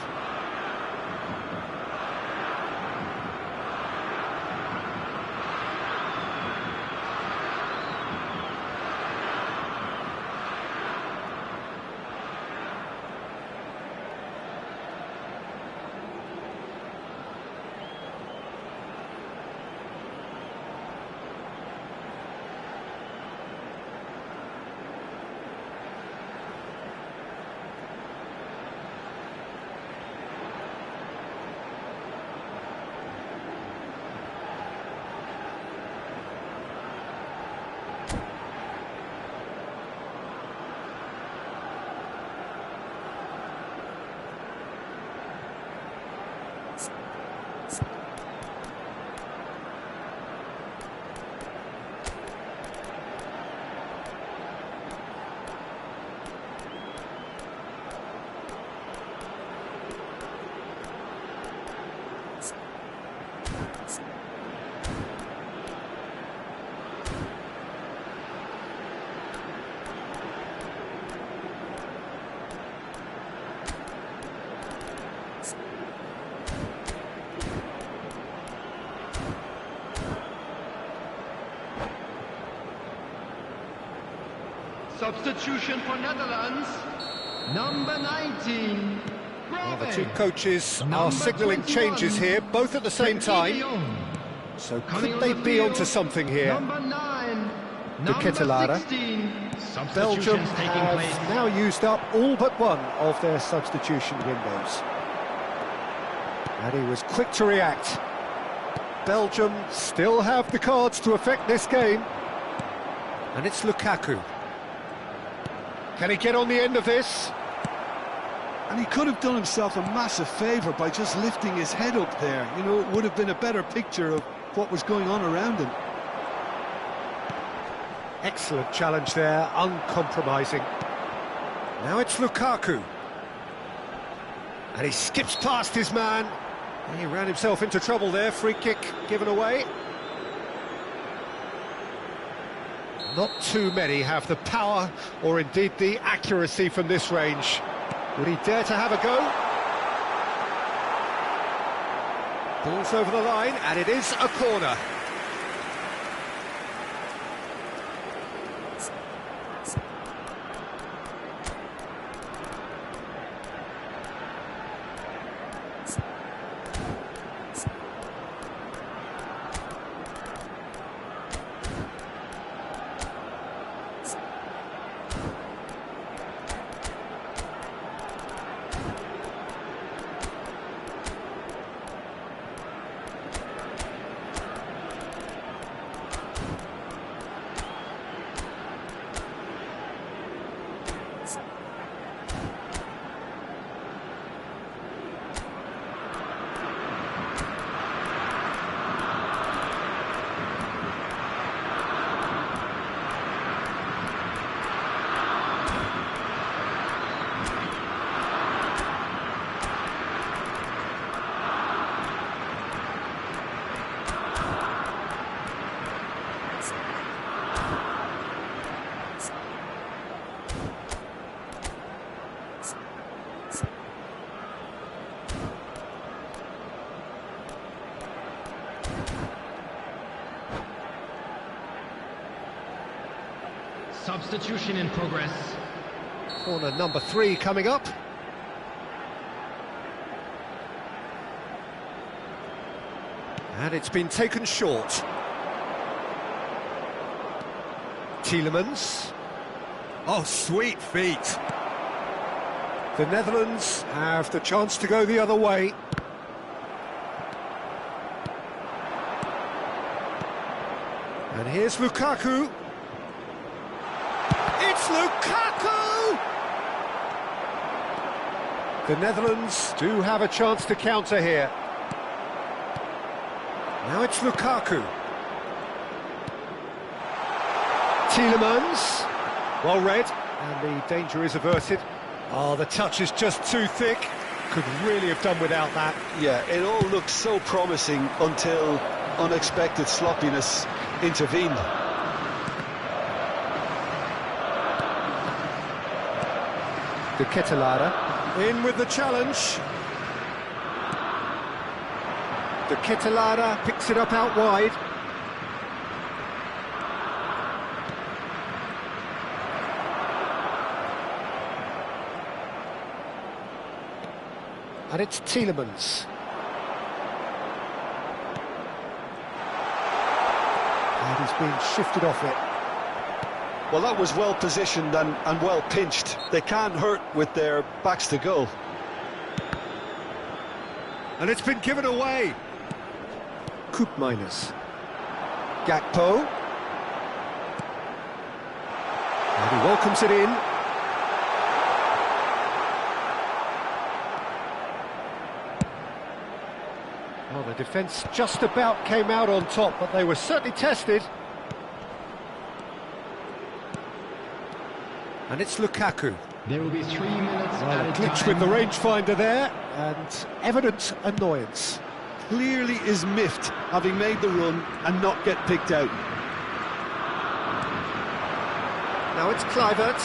Substitution for Netherlands, number 19. Well, the two coaches are signalling changes here, both at the same time. So could they be onto something here? Number 9, De Ketelaere. Belgium have now used up all but one of their substitution windows. And he was quick to react. Belgium still have the cards to affect this game. And it's Lukaku. Can he get on the end of this? And he could have done himself a massive favour by just lifting his head up there. You know, it would have been a better picture of what was going on around him. Excellent challenge there, uncompromising. Now it's Lukaku. And he skips past his man. He ran himself into trouble there, free kick given away. Not too many have the power or indeed the accuracy from this range. Would he dare to have a go? Ball's over the line, and it is a corner. Substitution in progress. Corner number 3 coming up. And it's been taken short. Tielemans. Oh, sweet feet. The Netherlands have the chance to go the other way. And here's Lukaku. It's Lukaku! The Netherlands do have a chance to counter here. Now it's Lukaku. Tielemans. Well read, and the danger is averted. Oh, the touch is just too thick. Could really have done without that. Yeah, it all looked so promising until unexpected sloppiness intervened. De Ketelaere in with the challenge. De Ketelaere picks it up out wide. And it's Tielemans. And he's been shifted off it. Well, that was well positioned and well pinched. They can't hurt with their backs to goal. And it's been given away. Koopmeiners. Gakpo. And he welcomes it in. Well, the defence just about came out on top, but they were certainly tested. And it's Lukaku. There will be 3 minutes Well, a glitch with the rangefinder there, and evident annoyance. Clearly is miffed, having made the run and not get picked out. Now it's Kluivert.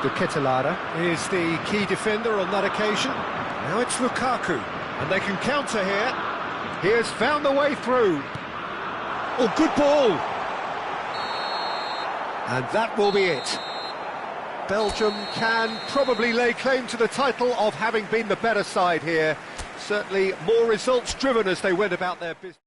De Ketelaere is the key defender on that occasion. Now it's Lukaku, and they can counter here. He has found the way through. Oh, good ball. And that will be it. Belgium can probably lay claim to the title of having been the better side here. Certainly more results-driven as they went about their business.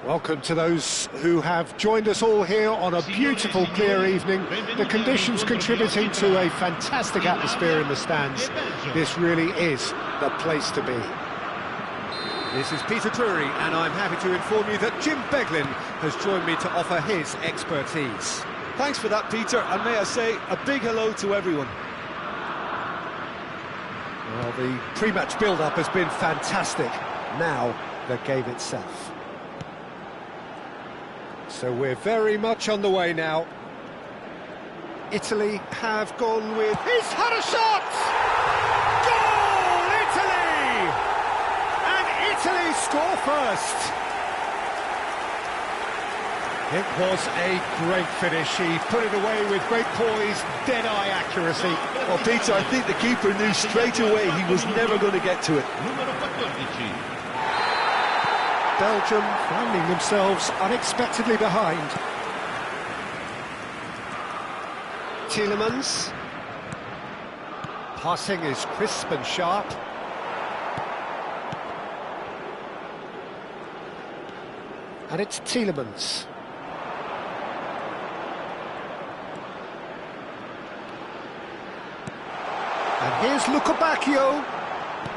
Welcome to those who have joined us all here on a beautiful, clear evening. The conditions contributing to a fantastic atmosphere in the stands. This really is the place to be. This is Peter Drury, and I'm happy to inform you that Jim Beglin has joined me to offer his expertise. Thanks for that, Peter, and may I say a big hello to everyone. Well, the pre-match build-up has been fantastic. Now, the game itself. So we're very much on the way now. Italy have gone with... He's had a shot! Goal, Italy! And Italy score first. It was a great finish. He put it away with great poise, dead-eye accuracy. Well, Peter, I think the keeper knew straight away he was never going to get to it. Belgium finding themselves unexpectedly behind. Tielemans. Passing is crisp and sharp. And it's Tielemans. And here's Lukebakio.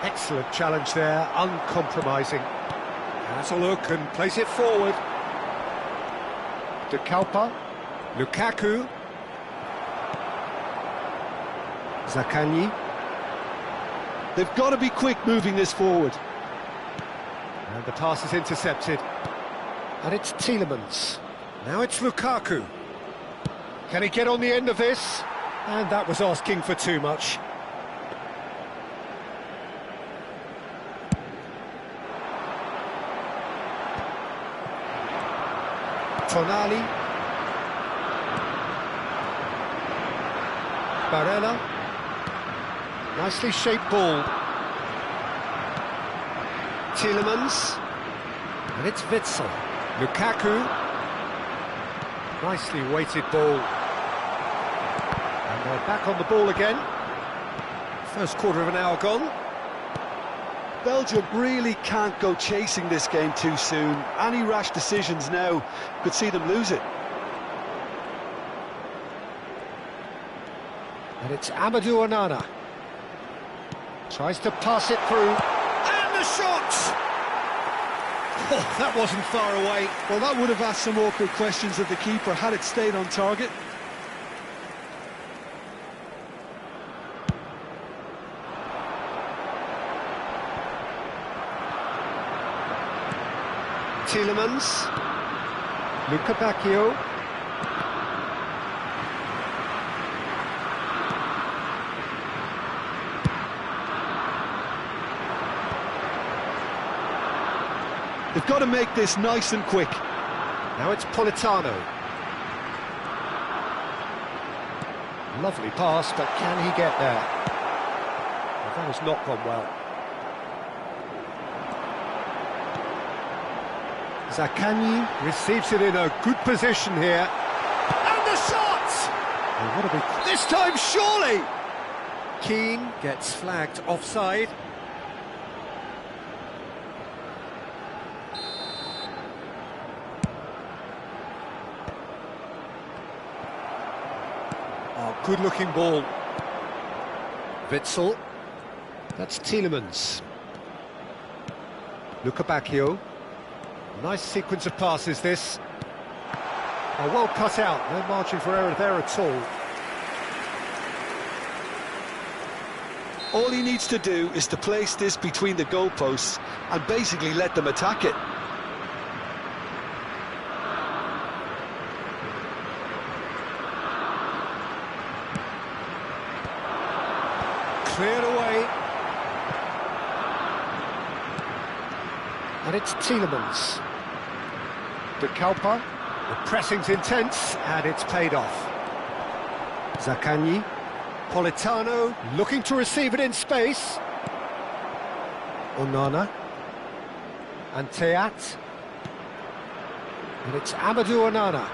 Excellent challenge there, uncompromising. Has a look and plays it forward. De Kalpa, Lukaku, Zaccagni. They've got to be quick moving this forward. And the pass is intercepted. And it's Tielemans. Now it's Lukaku. Can he get on the end of this? And that was asking for too much. Tonali. Barella. Nicely shaped ball. Tielemans. And it's Witsel. Lukaku. Nicely weighted ball. And they're back on the ball again. First quarter of an hour gone. Belgium really can't go chasing this game too soon. Any rash decisions now could see them lose it. And it's Amadou Onana. Tries to pass it through. And the shot! Oh, that wasn't far away. Well, that would have asked some awkward questions of the keeper had it stayed on target. Tielemans. Luka Bacchio. They've got to make this nice and quick. Now it's Politano. Lovely pass, but can he get there? Well, that has not gone well. Zaccagni receives it in a good position here. And the shot! Oh, what a big... This time, surely! Keane gets flagged offside. Oh, good-looking ball. Witsel. That's Tielemans. Luka Bacchio. Nice sequence of passes, this. Oh, well cut out. No margin for error there at all. All he needs to do is to place this between the goalposts and basically let them attack it. Cleared away. And it's Tielemans. De Kalpa. The pressing's intense, and it's paid off. Zaccagni. Politano looking to receive it in space. Onana. And Teat. And it's Amadou Onana.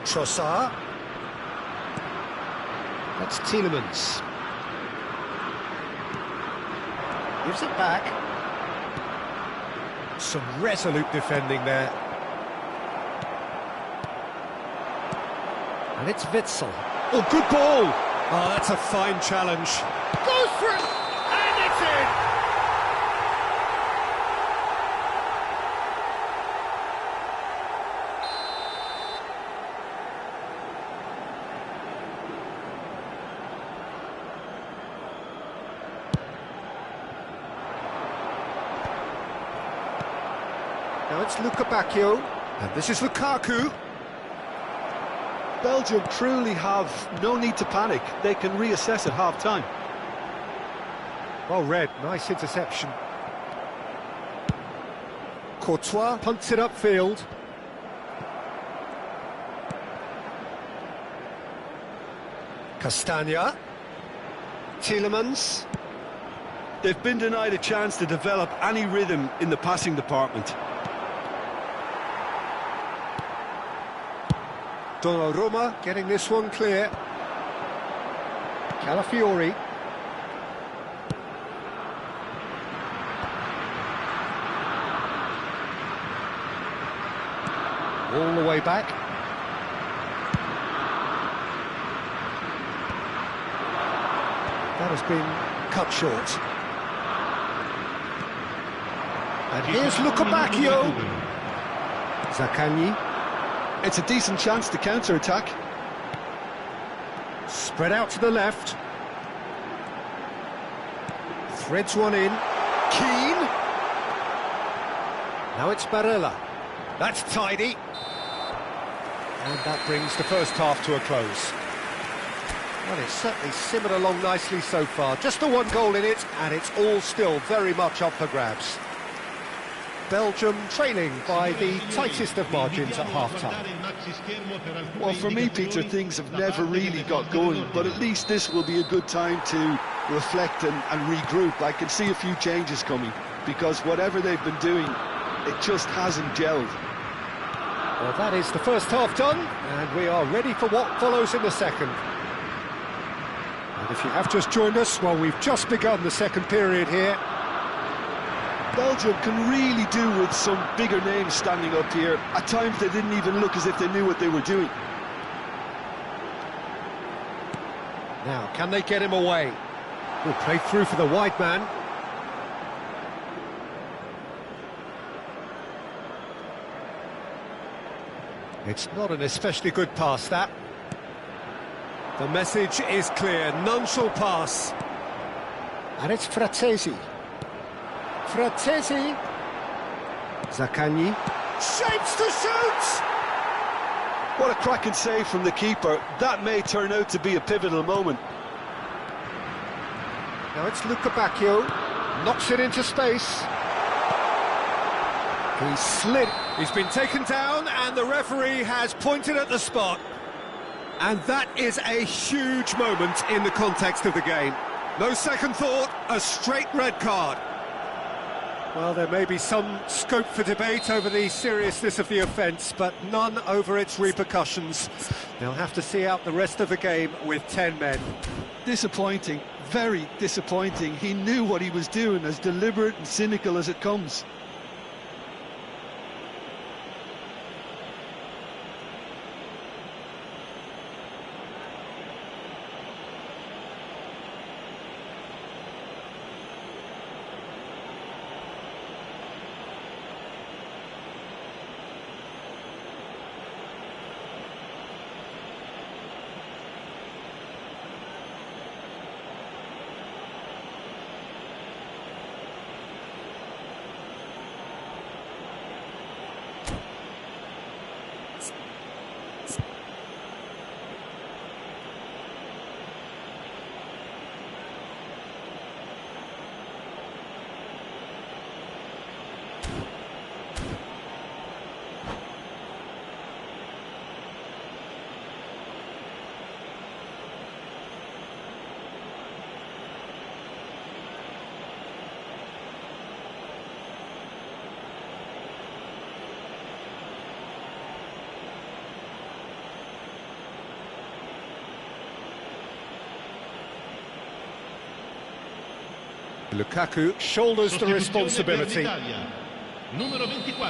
Trossard. That's Tielemans. Gives it back. Some resolute defending there. And it's Witsel. Oh, good ball! Oh, that's a fine challenge. Goes for it! And it's in! Now it's Luka Bacchio, and this is Lukaku. Belgium truly have no need to panic. They can reassess at half-time. Well read, nice interception. Courtois punts it upfield. Castagna. Tielemans. They've been denied a chance to develop any rhythm in the passing department. Donnarumma getting this one clear. Calafiori. All the way back. That has been cut short. And here's Luka Bacchio. Zaccagni. It's a decent chance to counter-attack. Spread out to the left. Threads one in. Keane. Now it's Barella. That's tidy. And that brings the first half to a close. Well, it's certainly simmered along nicely so far. Just the one goal in it, and it's all still very much up for grabs. Belgium trailing by the tightest of margins at half-time. Well, for me, Peter, things have never really got going, but at least this will be a good time to reflect and regroup. I can see a few changes coming, because whatever they've been doing, it just hasn't gelled. Well, that is the first half done, and we are ready for what follows in the second. And if you have just joined us, well, we've just begun the second period here. Belgium can really do with some bigger names standing up here. At times they didn't even look as if they knew what they were doing. Now, can they get him away? We'll play through for the wide man. It's not an especially good pass, that. The message is clear, none shall pass. And it's Frattesi. Frattesi. Zaccagni. Shapes to shoot! What a cracking save from the keeper. That may turn out to be a pivotal moment. Now it's Luca Bacchio. Knocks it into space. He slid. He's been taken down and the referee has pointed at the spot. And that is a huge moment in the context of the game. No second thought, a straight red card. Well, there may be some scope for debate over the seriousness of the offence, but none over its repercussions. They'll have to see out the rest of the game with 10 men. Disappointing, very disappointing. He knew what he was doing, as deliberate and cynical as it comes. Lukaku shoulders the responsibility. Numero 24.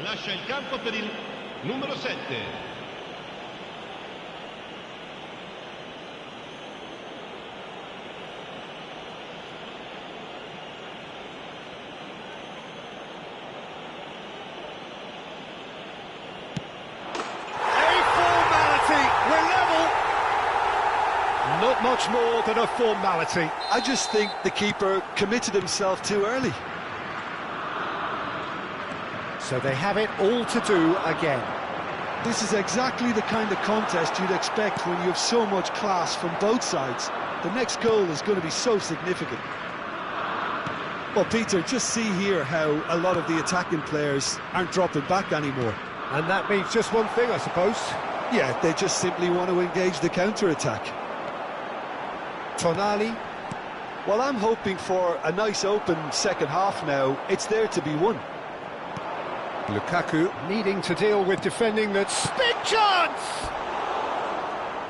Lascia il campo per il numero 7. Not much more than a formality. I just think the keeper committed himself too early. So they have it all to do again. This is exactly the kind of contest you'd expect when you have so much class from both sides. The next goal is going to be so significant. Well, Peter, just see here how a lot of the attacking players aren't dropping back anymore. And that means just one thing, I suppose. Yeah, they just simply want to engage the counter-attack. Tonali. Well, I'm hoping for a nice open second half now. It's there to be won. Lukaku needing to deal with defending that's big chance!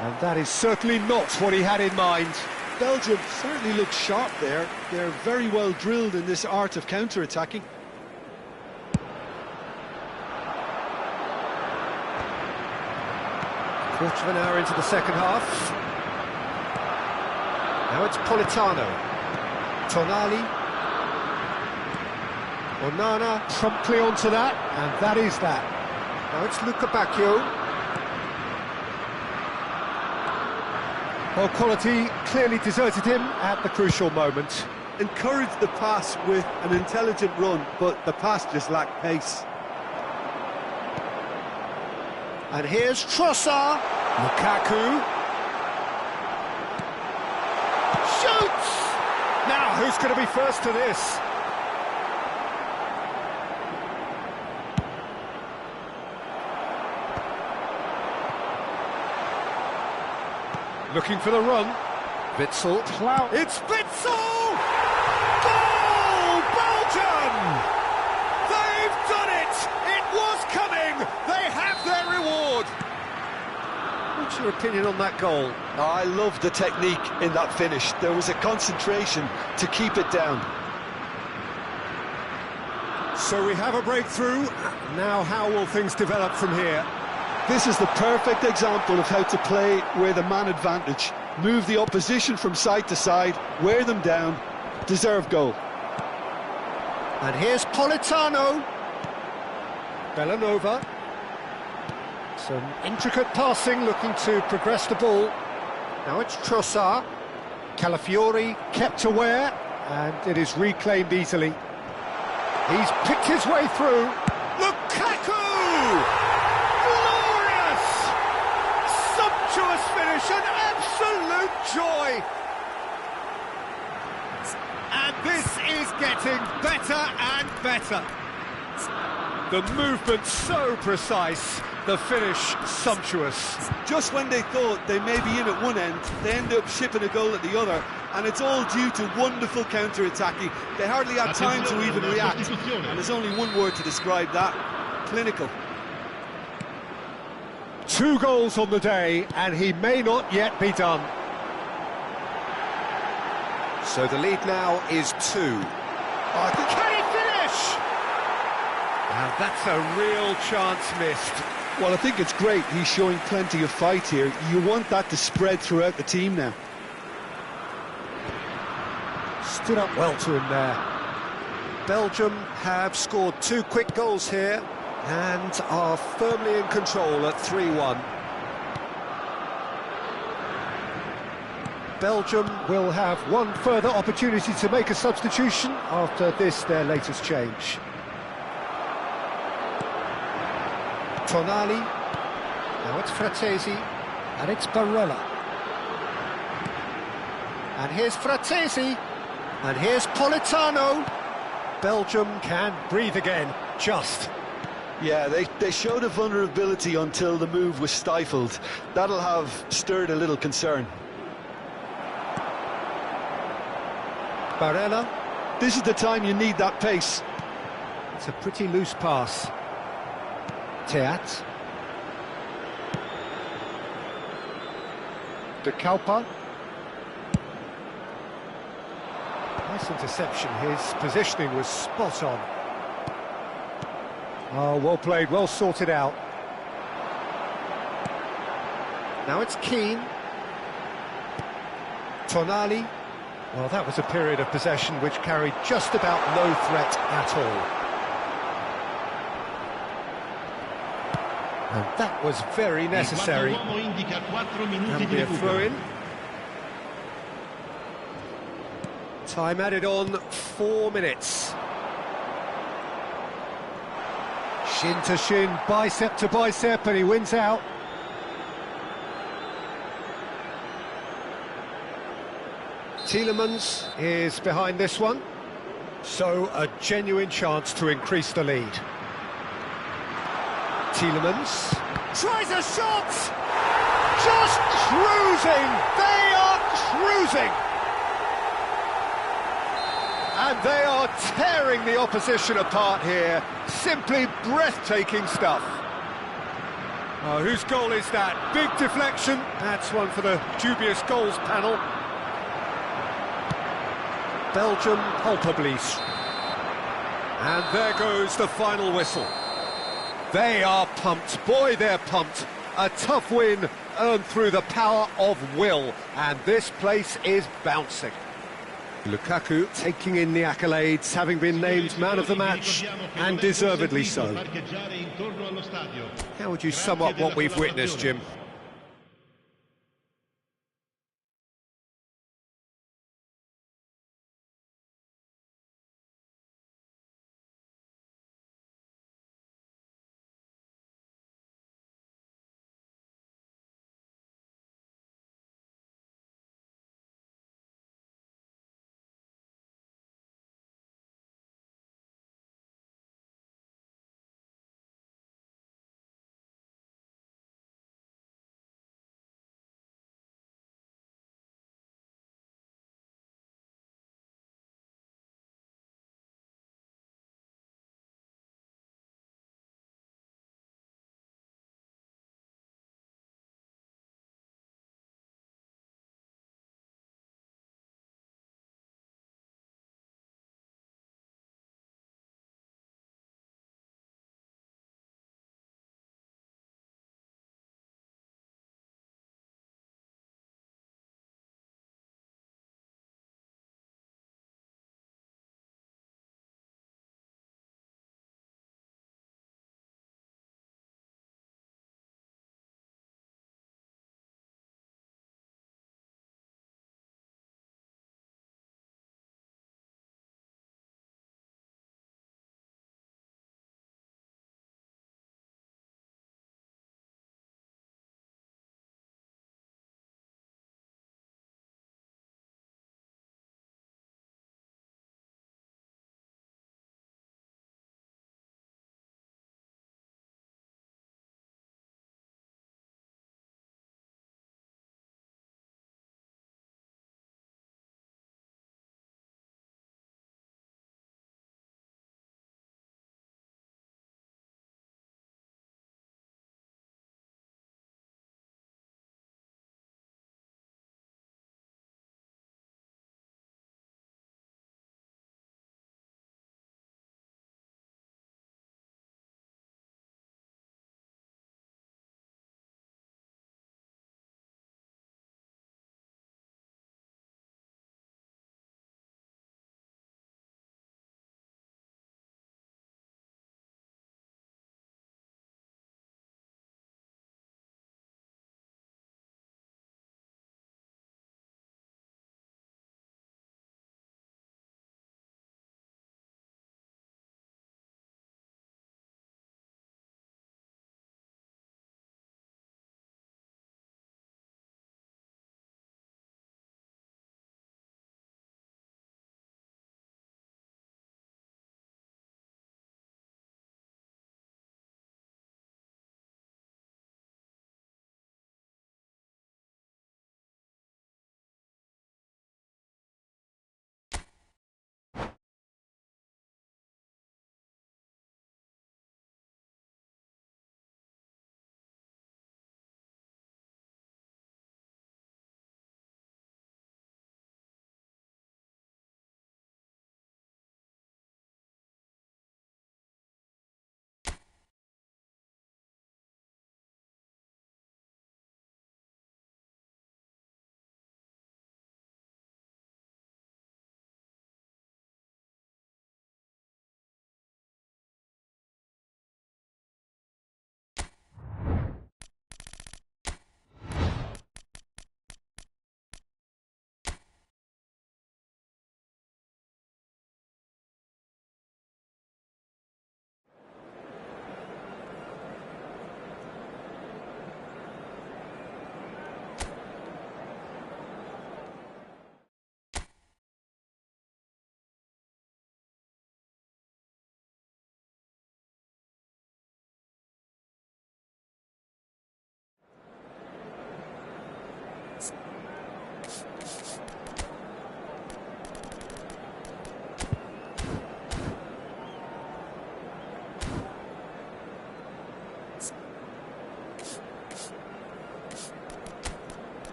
And that is certainly not what he had in mind. Belgium certainly look sharp there. They're very well drilled in this art of counter-attacking. Quarter of an hour into the second half. Now it's Politano. Tonali. Onana promptly onto that, and that is that. Now it's Luca Bacchio. Well, quality clearly deserted him at the crucial moment. Encouraged the pass with an intelligent run, but the pass just lacked pace. And here's Trossard. Lukaku. Shoots! Now, who's going to be first to this? Looking for the run. Witsel. It's Witsel! Goal! Belgium! They've done it! It was coming! They have their reward! What's your opinion on that goal? I love the technique in that finish. There was a concentration to keep it down. So we have a breakthrough. Now how will things develop from here? This is the perfect example of how to play with a man advantage. Move the opposition from side to side, wear them down, deserve goal. And here's Politano. Bellanova. Some intricate passing, looking to progress the ball. Now it's Trossard. Calafiori kept aware, and it is reclaimed easily. He's picked his way through. Lukaku! Glorious! Sumptuous finish, an absolute joy! And this is getting better and better. The movement so precise, the finish sumptuous. Just when they thought they may be in at one end, they end up shipping a goal at the other, and it's all due to wonderful counter-attacking. They hardly had time to even react, and there's only one word to describe that: clinical. 2 goals on the day, and he may not yet be done. So the lead now is 2. Can he finish? Now that's a real chance missed. Well, I think it's great. He's showing plenty of fight here. You want that to spread throughout the team now. Stood up well to him there. Belgium have scored 2 quick goals here and are firmly in control at 3-1. Belgium will have one further opportunity to make a substitution after this, their latest change. Tonali, now it's Fratesi, and it's Barella. And here's Fratesi, and here's Politano. Belgium can breathe again, just. Yeah, they showed a vulnerability until the move was stifled. That'll have stirred a little concern. Barella. This is the time you need that pace. It's a pretty loose pass. Teat. De Kalpa. Nice interception. His positioning was spot on. Oh, well played, well sorted out. Now it's Keane. Tonali. Well, that was a period of possession which carried just about no threat at all. And that was very necessary. That'll be a throw-in. Time added on, 4 minutes. Shin to shin, bicep to bicep, and he wins out. Tielemans is behind this one, so a genuine chance to increase the lead. Tielemans tries a shot! Just cruising! They are cruising! And they are tearing the opposition apart here. Simply breathtaking stuff. Oh, whose goal is that? Big deflection. That's one for the dubious goals panel. Belgium palpably. And there goes the final whistle. They are pumped. Boy, they're pumped. A tough win earned through the power of will. And this place is bouncing. Lukaku taking in the accolades, having been named man of the match, and deservedly so. How would you sum up what we've witnessed, Jim?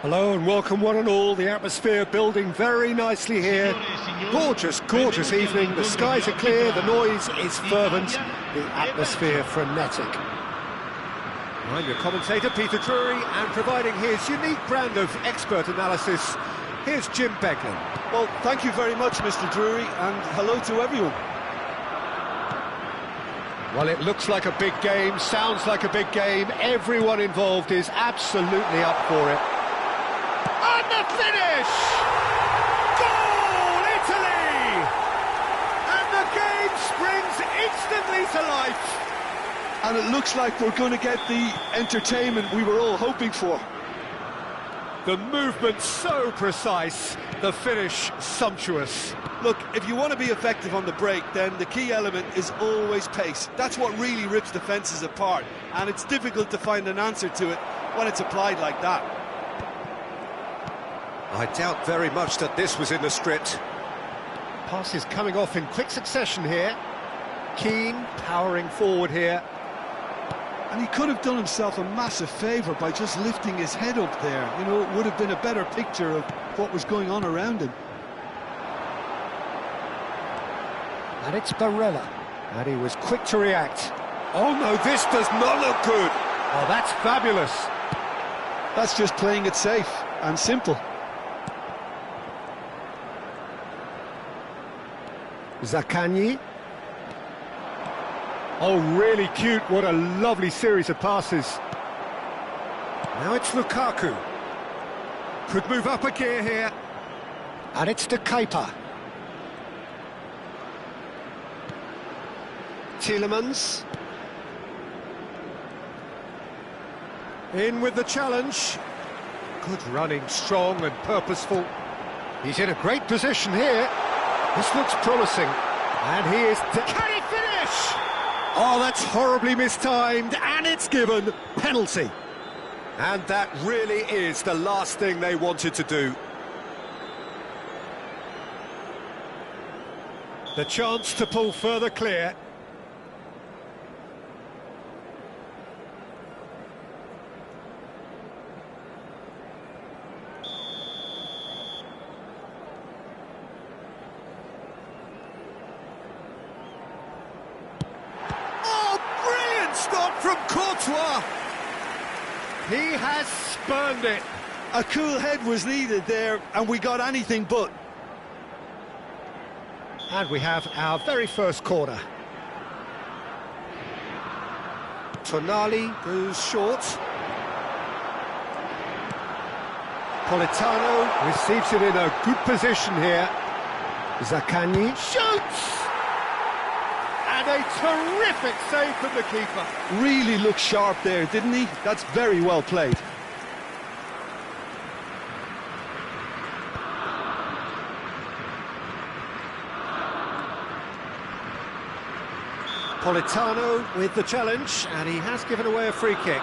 Hello and welcome one and all. The atmosphere building very nicely here. Gorgeous, gorgeous evening. The skies are clear, the noise is fervent, the atmosphere frenetic. I'm your commentator, Peter Drury, and providing his unique brand of expert analysis, here's Jim Beglin. Well, thank you very much, Mr. Drury, and hello to everyone. Well, it looks like a big game, sounds like a big game. Everyone involved is absolutely up for it. And the finish! Goal, Italy! And the game springs instantly to life. And it looks like we're going to get the entertainment we were all hoping for. The movement so precise, the finish sumptuous. Look, if you want to be effective on the break, then the key element is always pace. That's what really rips defences apart, and it's difficult to find an answer to it when it's applied like that. I doubt very much that this was in the script. Passes coming off in quick succession here. Keane powering forward here. And he could have done himself a massive favour by just lifting his head up there. You know, it would have been a better picture of what was going on around him. And it's Barella. And he was quick to react. Oh no, this does not look good. Oh, that's fabulous. That's just playing it safe and simple. Zaccagni. Oh, really cute. What a lovely series of passes. Now it's Lukaku. Could move up a gear here. And it's De Keeper. Tielemans. In with the challenge. Good running, strong and purposeful. He's in a great position here. This looks promising. And he is... Can he finish? Oh, that's horribly mistimed, and it's given penalty. And that really is the last thing they wanted to do. The chance to pull further clear. Stop from Courtois. He has spurned it. A cool head was needed there, and we got anything but. And we have our very first corner. Tonali goes short. Politano receives it in a good position here. Zaccagni shoots! And a terrific save from the keeper. Really looked sharp there, didn't he? That's very well played. Politano with the challenge, and he has given away a free kick.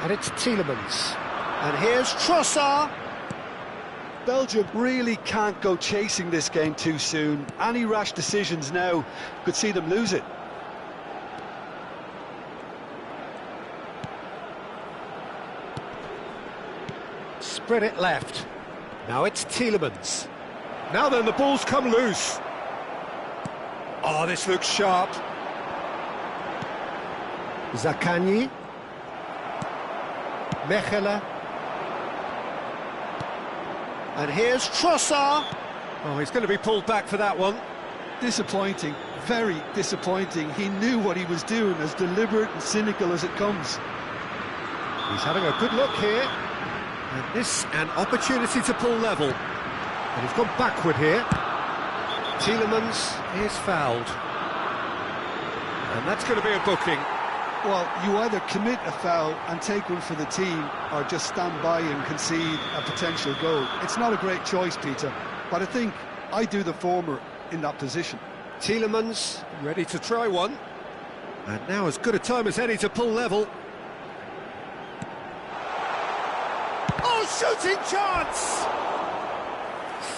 And it's Tielemans. And here's Trossard. Belgium really can't go chasing this game too soon. Any rash decisions now could see them lose it. Spread it left. Now it's Tielemans. Now then, the ball's come loose. Oh, this looks sharp. Zaccagni. Mechelen. And here's Trossard. Oh, he's going to be pulled back for that one. Disappointing, very disappointing. He knew what he was doing, as deliberate and cynical as it comes. He's having a good look here. And this, an opportunity to pull level. And he's gone backward here. Tielemans is fouled. And that's going to be a booking. Well, you either commit a foul and take one for the team, or just stand by and concede a potential goal. It's not a great choice, Peter, but I think I do the former in that position. Tielemans ready to try one. And now as good a time as any to pull level. Oh, shooting chance!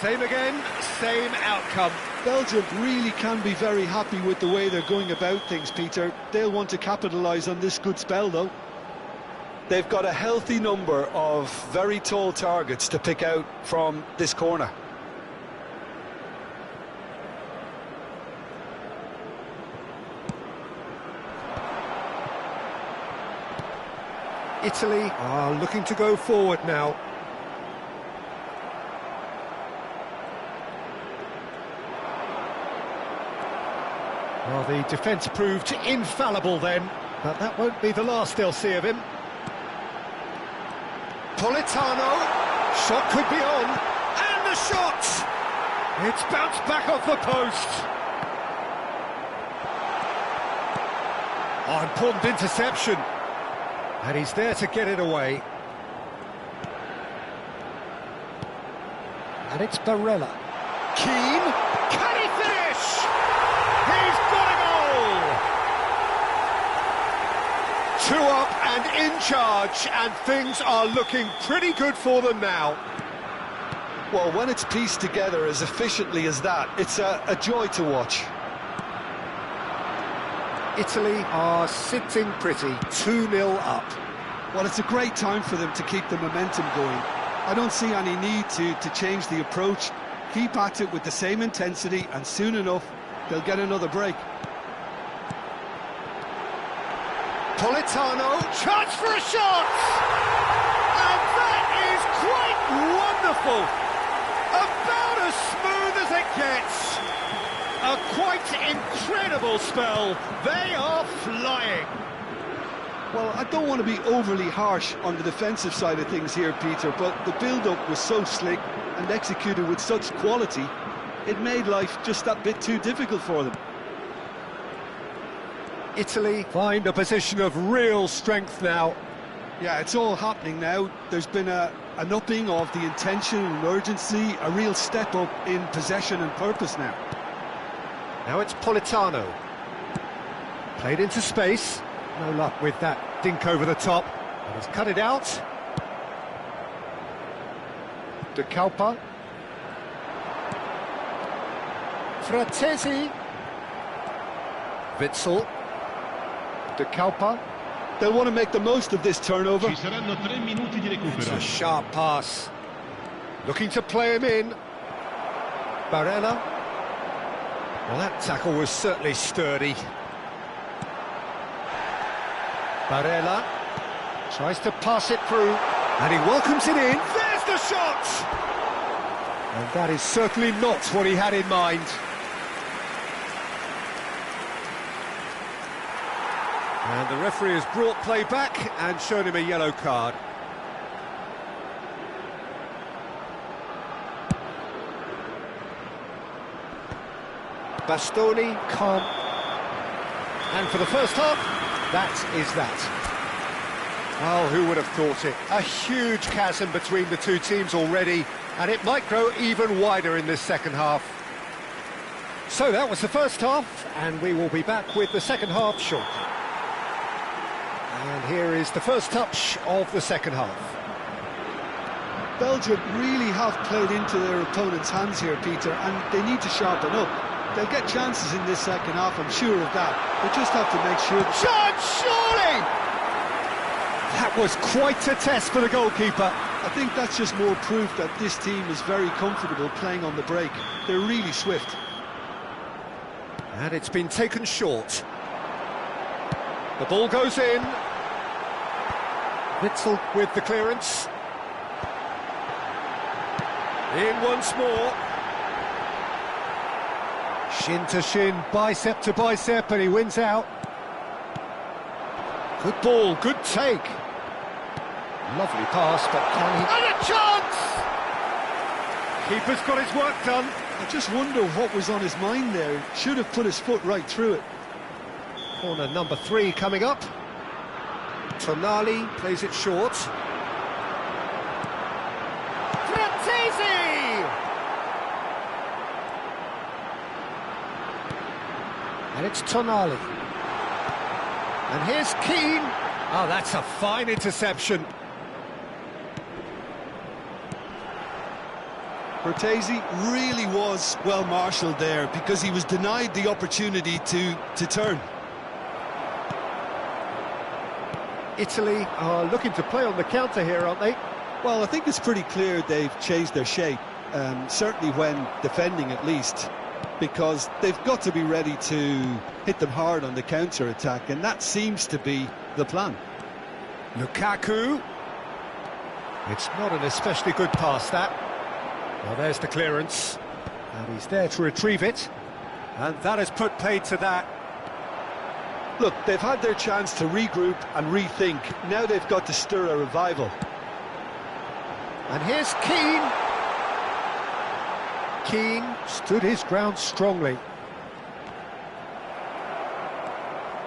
Same again, same outcome. Belgium really can be very happy with the way they're going about things, Peter. They'll want to capitalise on this good spell, though. They've got a healthy number of very tall targets to pick out from this corner. Italy are looking to go forward now. Well, the defence proved infallible then, but that won't be the last they'll see of him. Politano, shot could be on, and the shot! It's bounced back off the post. Oh, important interception. And he's there to get it away. And it's Barella. Keane, can he finish? He's got a goal! 2 up and in charge, and things are looking pretty good for them now. Well, when it's pieced together as efficiently as that, it's a joy to watch. Italy are sitting pretty, 2-0 up. Well, it's a great time for them to keep the momentum going. I don't see any need to change the approach. Keep at it with the same intensity, and soon enough, they'll get another break. Politano, chance for a shot! And that is quite wonderful! About as smooth as it gets! A quite incredible spell. They are flying. Well, I don't want to be overly harsh on the defensive side of things here, Peter, but the build-up was so slick and executed with such quality, it made life just that bit too difficult for them. Italy find a position of real strength now. Yeah, it's all happening now. There's been an upping of the intention and urgency, a real step up in possession and purpose now. Now it's Politano. Played into space. No luck with that dink over the top. And he's cut it out. De Calpa. Fratesi. Witsel. De Calpa. They'll want to make the most of this turnover. Ci saranno 3 minuti di It's recupero. a sharp pass. Looking to play him in. Barella. Well, that tackle was certainly sturdy. Barella tries to pass it through, and he welcomes it in. There's the shot! And that is certainly not what he had in mind. And the referee has brought play back and shown him a yellow card. Bastoni, calm. And for the first half, that is that. Oh, who would have thought it? A huge chasm between the two teams already, and it might grow even wider in this second half. So that was the first half, and we will be back with the second half shortly. And here is the first touch of the second half. Belgium really have played into their opponent's hands here, Peter, and they need to sharpen up. They'll get chances in this second half, I'm sure of that. They just have to make sure... Shot, surely! That was quite a test for the goalkeeper. I think that's just more proof that this team is very comfortable playing on the break. They're really swift. And it's been taken short. The ball goes in. Witsel with the clearance. In once more. Shin to shin, bicep to bicep, and he wins out. Good ball, good take. Lovely pass, but can he... And a chance! Keeper's got his work done. I just wonder what was on his mind there. Should have put his foot right through it. Corner number 3 coming up. Tonali plays it short. Fratesi! And it's Tonali. And here's Keane. Oh, that's a fine interception. Cortese really was well marshalled there because he was denied the opportunity to turn. Italy are looking to play on the counter here, aren't they? Well, I think it's pretty clear they've changed their shape, certainly when defending at least, because they've got to be ready to hit them hard on the counter-attack, and that seems to be the plan. Lukaku. It's not an especially good pass, that. Well, there's the clearance. And he's there to retrieve it. And that has put paid to that. Look, they've had their chance to regroup and rethink. Now they've got to stir a revival. And here's Keane. Keane stood his ground strongly.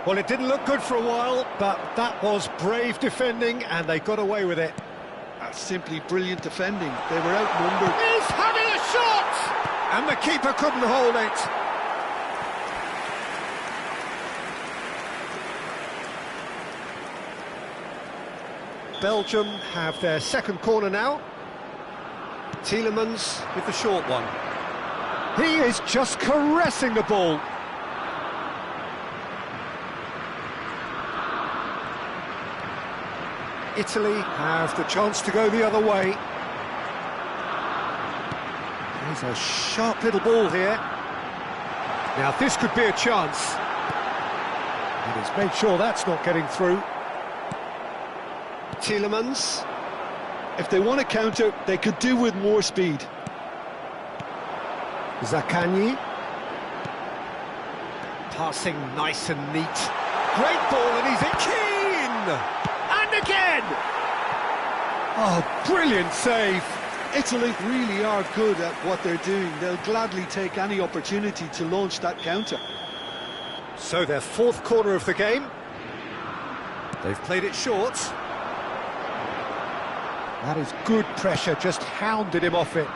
Well, it didn't look good for a while, but that was brave defending, and they got away with it. That's simply brilliant defending. They were outnumbered. He's having a shot! And the keeper couldn't hold it. Belgium have their second corner now. Tielemans with the short one. He is just caressing the ball. Italy have the chance to go the other way. There's a sharp little ball here. Now this could be a chance. And he's made sure that's not getting through. Tielemans. If they want to counter, they could do with more speed. Zaccagni. Passing nice and neat. Great ball, and he's in. Keane! And again! Oh, brilliant save. Italy really are good at what they're doing. They'll gladly take any opportunity to launch that counter. So their fourth corner of the game. They've played it short. That is good pressure, just hounded him off it.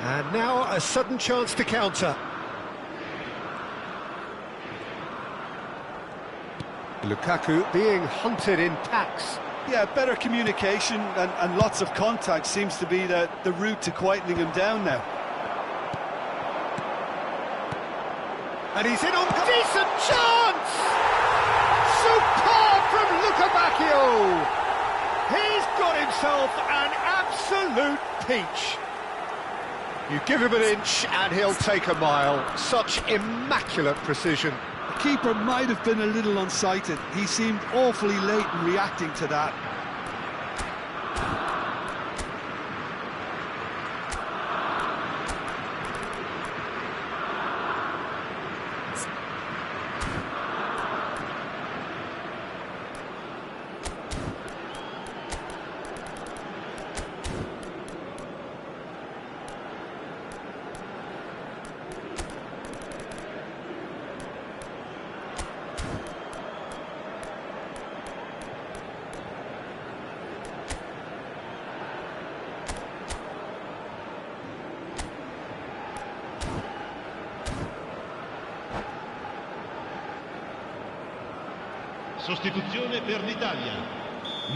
And now a sudden chance to counter. Lukaku being hunted in packs. Yeah, better communication and lots of contact seems to be the route to quietening him down now. And he's in on decent chance! Superb from Luka. He's got himself an absolute peach. You give him an inch and he'll take a mile. Such immaculate precision. The keeper might have been a little unsighted. He seemed awfully late in reacting to that. Sostituzione per l'Italia.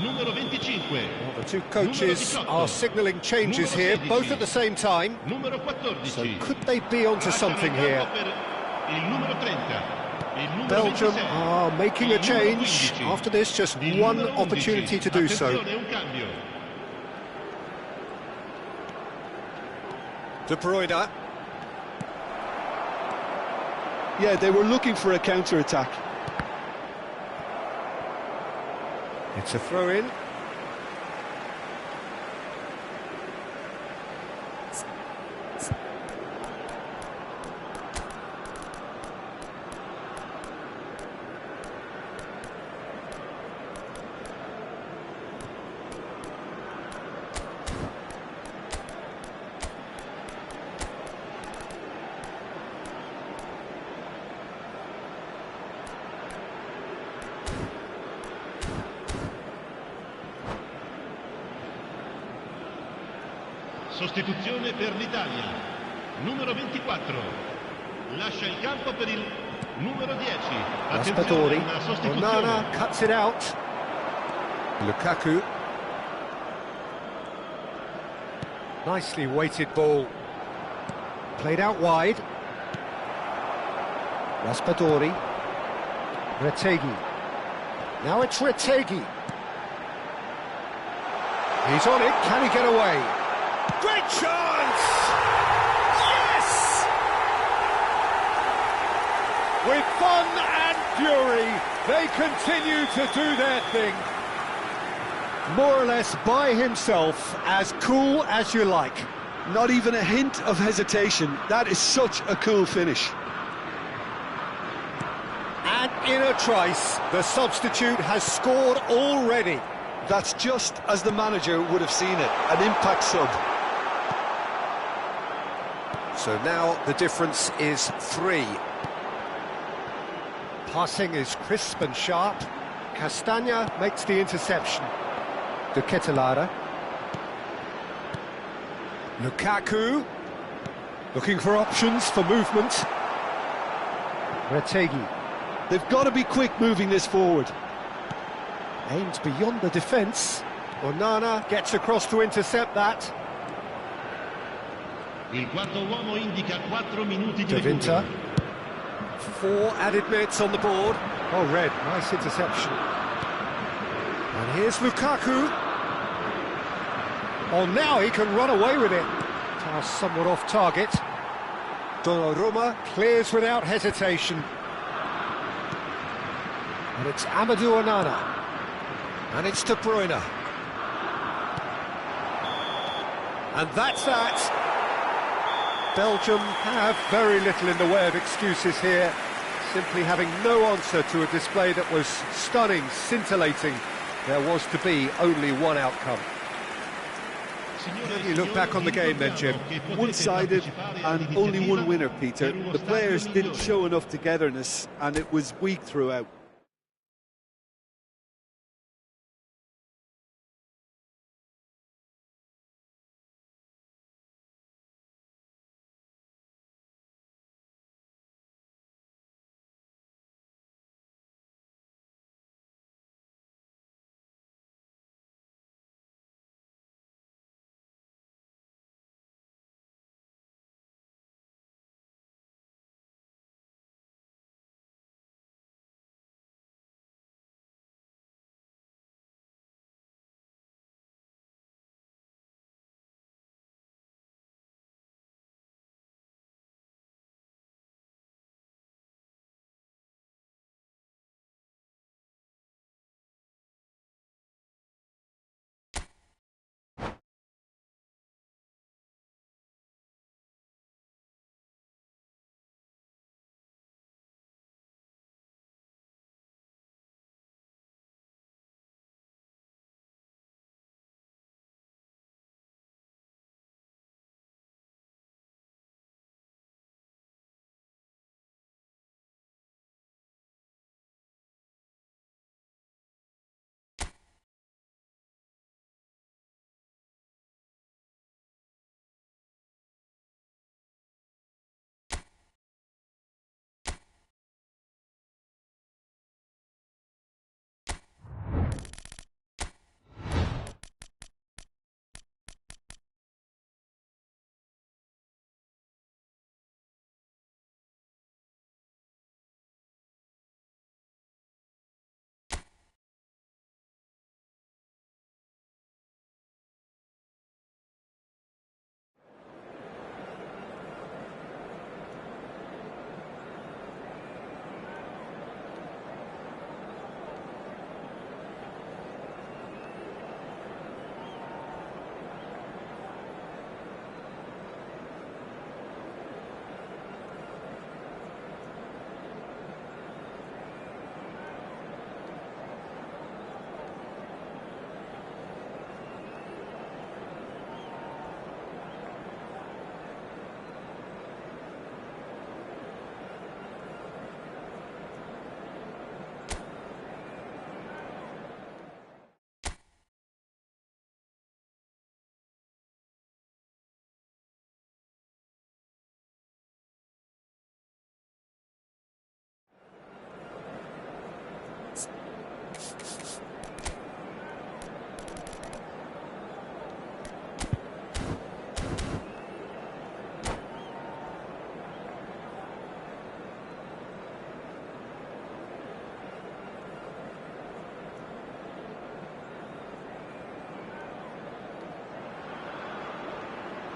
Numero 25. Well, the two coaches are signalling changes here, both at the same time. Numero 14. So could they be onto something here? Il numero 30. Il numero Belgium 26. are making a change. After this, just one opportunity to do so. Attenzione, un cambio. De Bruyne. Yeah, they were looking for a counter-attack. It's a throw-in. Sostituzione per l'Italia. Numero 24. Lascia il campo per il numero 10. Raspadori. Una sostituzione. Onana cuts it out. Lukaku. Nicely weighted ball. Played out wide. Raspadori. Retegi. Now it's Retegi. He's on it, can he get away? Great chance! Yes! With fun and fury, they continue to do their thing. More or less by himself, as cool as you like. Not even a hint of hesitation. That is such a cool finish. And in a trice, the substitute has scored already. That's just as the manager would have seen it, an impact sub. So now the difference is 3. Passing is crisp and sharp. Castagna makes the interception. De Ketelare. Lukaku. Looking for options for movement. Retegi. They've got to be quick moving this forward. Aimed beyond the defence. Onana gets across to intercept that. Il quarto uomo indica 4 minuti di De Winter. recupero. 4 added minutes on the board. Oh, Red, nice interception. And here's Lukaku. Oh, now he can run away with it. Pass somewhat off target. Donnarumma clears without hesitation. And it's Amadou Onana. And it's De Bruyne. And that's that. Belgium have very little in the way of excuses here, simply having no answer to a display that was stunning, scintillating. There was to be only one outcome. How do you look back on the game then, Jim? One-sided and only one winner, Peter. The players didn't show enough togetherness and it was weak throughout.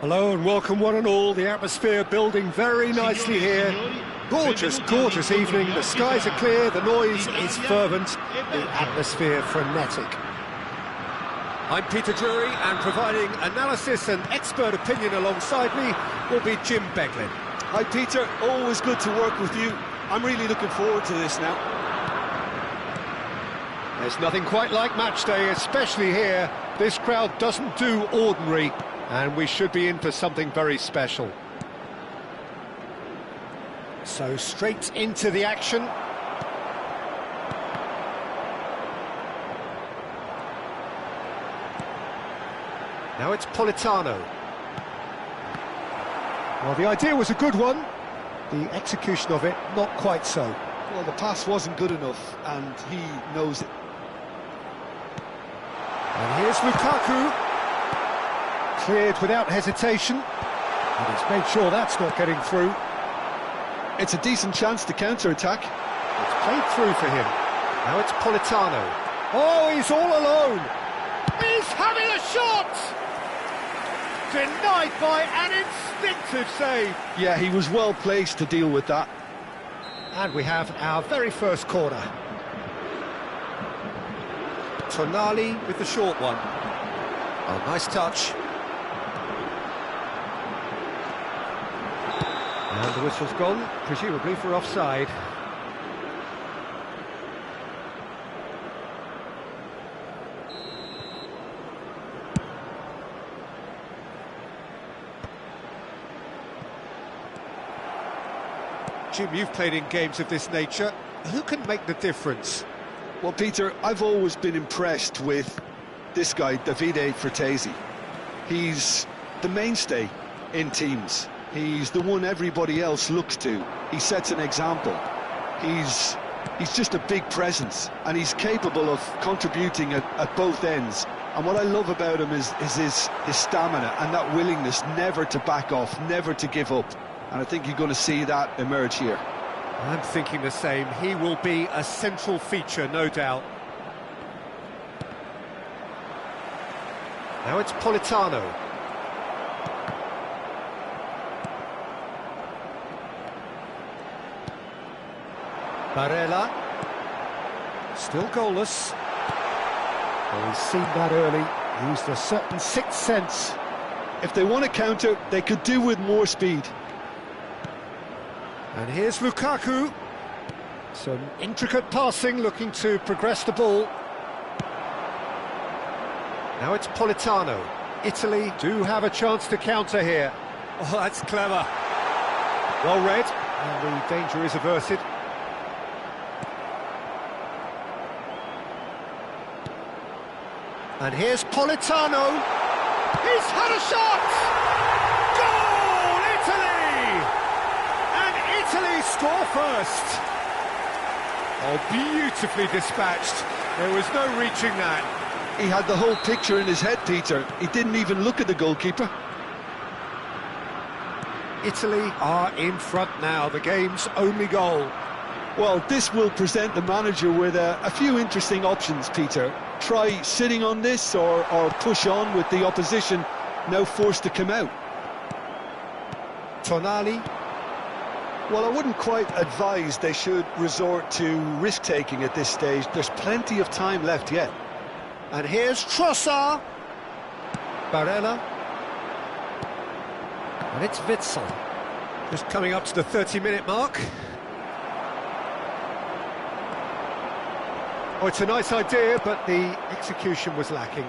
Hello and welcome one and all. The atmosphere building very nicely here. Gorgeous, gorgeous evening. The skies are clear, the noise is fervent, the atmosphere frenetic. I'm Peter Drury, and providing analysis and expert opinion alongside me will be Jim Beglin. Hi Peter, always good to work with you. I'm really looking forward to this now. There's nothing quite like match day, especially here. This crowd doesn't do ordinary, and we should be in for something very special. So straight into the action. Now it's Politano. Well, the idea was a good one. The execution of it, not quite so. Well, the pass wasn't good enough, and he knows it. And here's Lukaku. Cleared without hesitation. And he's made sure that's not getting through. It's a decent chance to counter-attack. It's played through for him. Now it's Politano. Oh, he's all alone. He's having a shot! Denied by an instinctive save. Yeah, he was well placed to deal with that. And we have our very first corner. Tonali with the short one. Oh, nice touch. And the whistle's gone, presumably for offside. Jim, you've played in games of this nature. Who can make the difference? Well, Peter, I've always been impressed with this guy, Davide Fratesi. He's the mainstay in teams. He's the one everybody else looks to. He sets an example. He's just a big presence, and he's capable of contributing at both ends. And what I love about him is his stamina and that willingness never to back off, never to give up. And I think you're going to see that emerge here. I'm thinking the same. He will be a central feature, no doubt. Now it's Politano. Barella. Still goalless. Well, he's seen that early. Used a certain sixth sense. If they want to counter, they could do with more speed. And here's Lukaku. Some intricate passing, looking to progress the ball. Now it's Politano. Italy do have a chance to counter here. Oh, that's clever. Well read, and the danger is averted. And here's Politano. He's had a shot! Goal, Italy! And Italy score first. Oh, beautifully dispatched. There was no reaching that. He had the whole picture in his head, Peter. He didn't even look at the goalkeeper. Italy are in front now, the game's only goal. Well, this will present the manager with a few interesting options, Peter. Try sitting on this or push on with the opposition now forced to come out. Tonali. Well, I wouldn't quite advise they should resort to risk-taking at this stage. There's plenty of time left yet. And here's Trossard. Barella. And it's Witsel. Just coming up to the 30-minute mark. Oh, it's a nice idea, but the execution was lacking.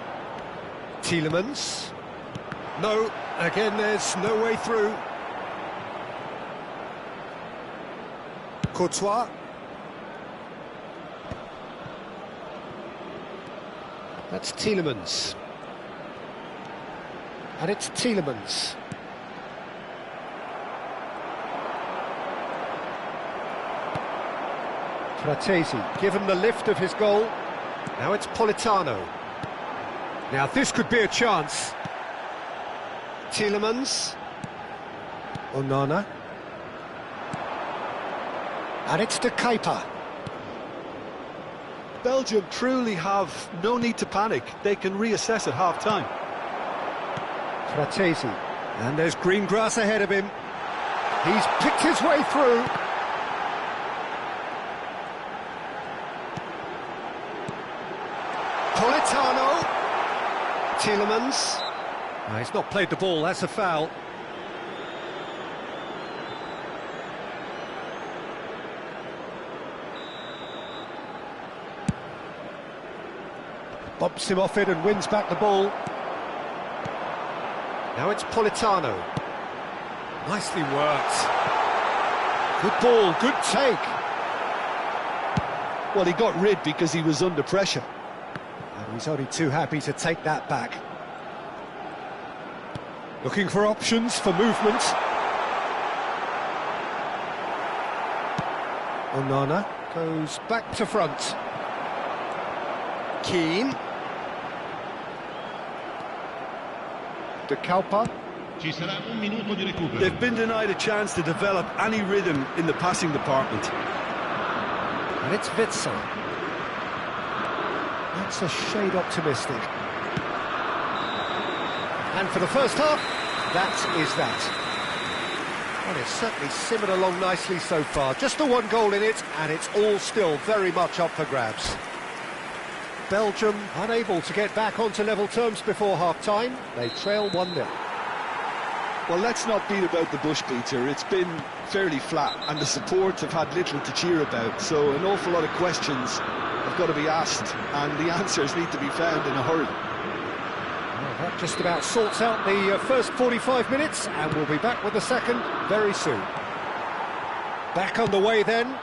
Tielemans. No, again, there's no way through. Courtois. That's Tielemans. And it's Tielemans. Fratesi, given the lift of his goal. Now it's Politano. Now this could be a chance. Tielemans. Onana. And it's De Kuyper. Belgium truly have no need to panic. They can reassess at half-time. Fratesi. And there's green grass ahead of him. He's picked his way through. Politano. Tielemans. No, he's not played the ball, that's a foul. Bumps him off it and wins back the ball. Now it's Politano. Nicely worked. Good ball, good take. Well, he got rid because he was under pressure. And he's only too happy to take that back. Looking for options for movement. Onana goes back to front. Keane. De Kalpa. Ci sarà un minuto di recupero. They've been denied a chance to develop any rhythm in the passing department. And it's Witsel. That's a shade optimistic. And for the first half, that is that. Well, it's certainly simmered along nicely so far. Just the one goal in it, and it's all still very much up for grabs. Belgium unable to get back onto level terms before half-time. They trail 1-0. Well, let's not beat about the bush, Peter. It's been fairly flat, and the support have had little to cheer about, so an awful lot of questions have got to be asked, and the answers need to be found in a hurry. Well, that just about sorts out the first 45 minutes, and we'll be back with the second very soon. Back on the way then.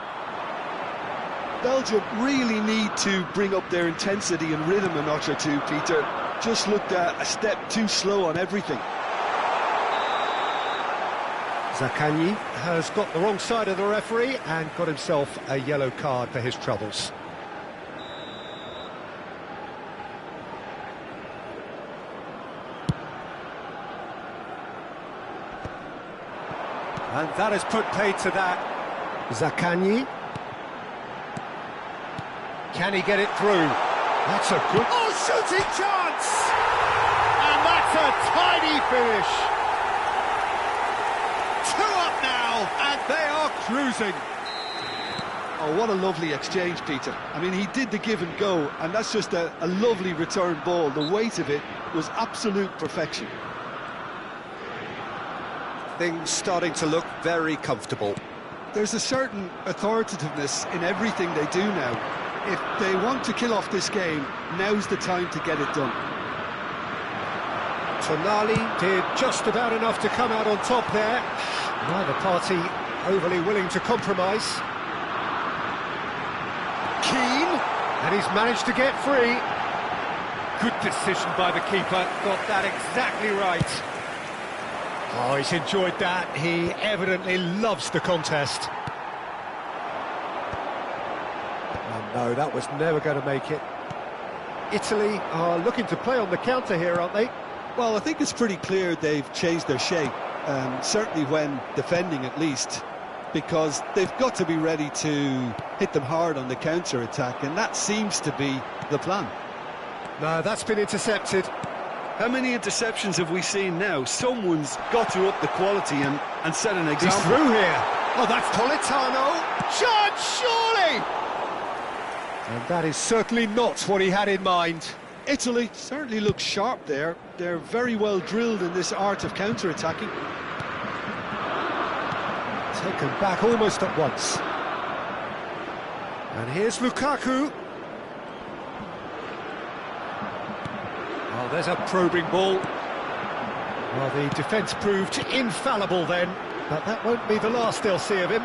Belgium really need to bring up their intensity and rhythm a notch or two, Peter. Just looked a step too slow on everything. Zaccagni has got the wrong side of the referee and got himself a yellow card for his troubles. And that has put paid to that. Zaccagni. Can he get it through? That's a good... Oh, shooting chance! And that's a tidy finish. 2 up now, and they are cruising. Oh, what a lovely exchange, Peter. I mean, he did the give and go, and that's just a lovely return ball. The weight of it was absolute perfection. Things starting to look very comfortable. There's a certain authoritativeness in everything they do now. If they want to kill off this game, now's the time to get it done. Tonali did just about enough to come out on top there. Neither party overly willing to compromise. Keane, and he's managed to get free. Good decision by the keeper, got that exactly right. Oh, he's enjoyed that. He evidently loves the contest. Oh, no, that was never going to make it. Italy are looking to play on the counter here, aren't they? Well, I think it's pretty clear they've changed their shape, certainly when defending at least, because they've got to be ready to hit them hard on the counter-attack, and that seems to be the plan. No, that's been intercepted. How many interceptions have we seen now? Someone's got to up the quality and set an example. He's through here. Oh, that's Politano. Chance, surely! And that is certainly not what he had in mind. Italy certainly looks sharp there. They're very well drilled in this art of counter-attacking. Taken back almost at once. And here's Lukaku. Oh, there's a probing ball. Well, the defence proved infallible then, but that won't be the last they'll see of him.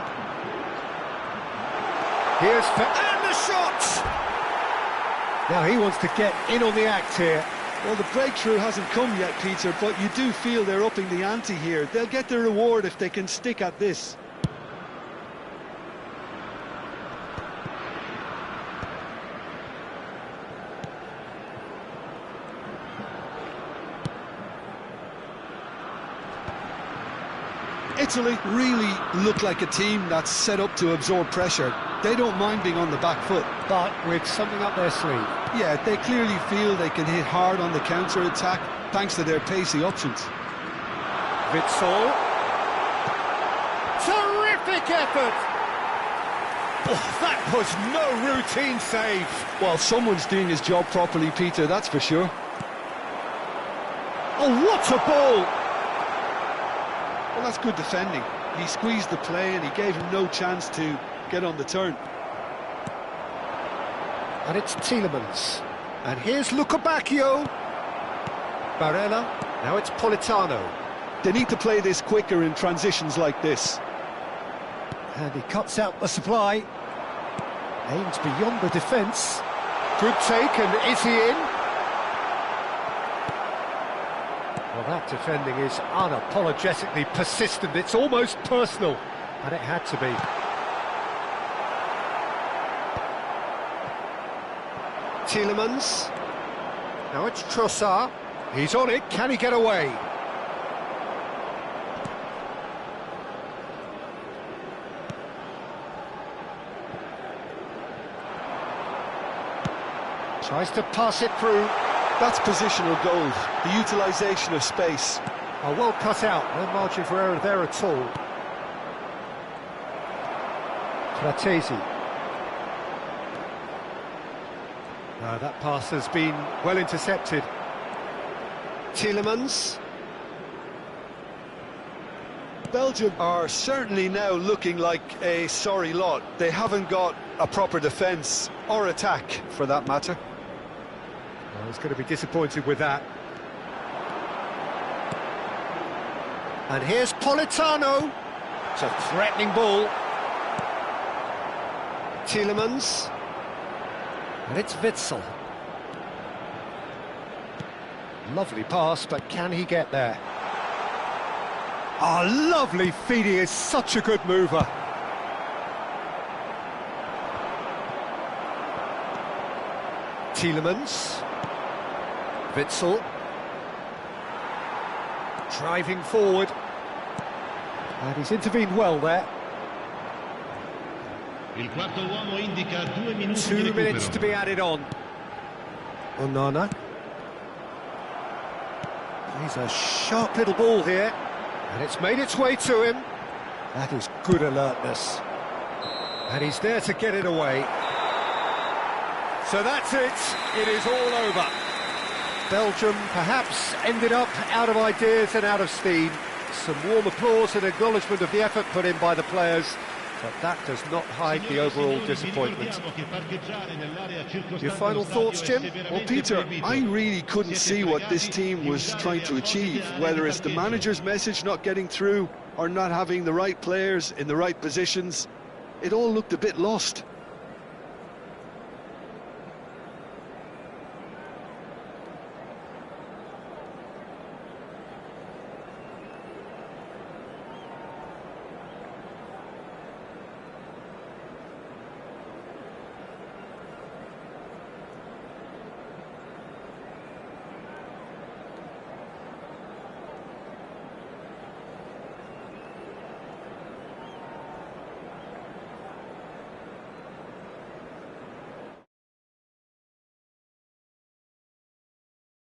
Here's and the shot! Now he wants to get in on the act here. Well, the breakthrough hasn't come yet, Peter, but you do feel they're upping the ante here. They'll get their reward if they can stick at this. Italy really look like a team that's set up to absorb pressure. They don't mind being on the back foot. But with something up their sleeve. Yeah, they clearly feel they can hit hard on the counter-attack thanks to their pacey options. Witsel. Terrific effort! Oh, that was no routine save. Well, someone's doing his job properly, Peter, that's for sure. Oh, what a ball! Well, that's good defending. He squeezed the play and he gave him no chance to get on the turn. And it's Tielemans. And here's Lukebakio. Barella. Now it's Politano. They need to play this quicker in transitions like this. And he cuts out the supply. Aims beyond the defence. Good take, and is he in? Well, that defending is unapologetically persistent. It's almost personal. And it had to be. Tielemans. Now it's Trossard. He's on it. Can he get away? Tries to pass it through. That's positional gold, the utilisation of space. Oh, well cut out. No margin for error there at all. Fratesi. No, that pass has been well intercepted. Tielemans. Belgium are certainly now looking like a sorry lot. They haven't got a proper defence, or attack, for that matter. Well, he's going to be disappointed with that. And here's Politano. It's a threatening ball. Tielemans. And it's Witsel. Lovely pass, but can he get there? Oh, lovely feed. He is such a good mover. Tielemans. Witsel. Driving forward. And he's intervened well there. Il quarto uomo indica 2 minuti 2 di minutes recupero. to be added on. Onana. He's a sharp little ball here. And it's made its way to him. That is good alertness. And he's there to get it away. So that's it. It is all over. Belgium perhaps ended up out of ideas and out of steam. Some warm applause and acknowledgement of the effort put in by the players, but that does not hide the overall disappointment. Your final thoughts, Jim? Well, Peter, I really couldn't see what this team was trying to achieve, whether it's the manager's message not getting through or not having the right players in the right positions. It all looked a bit lost.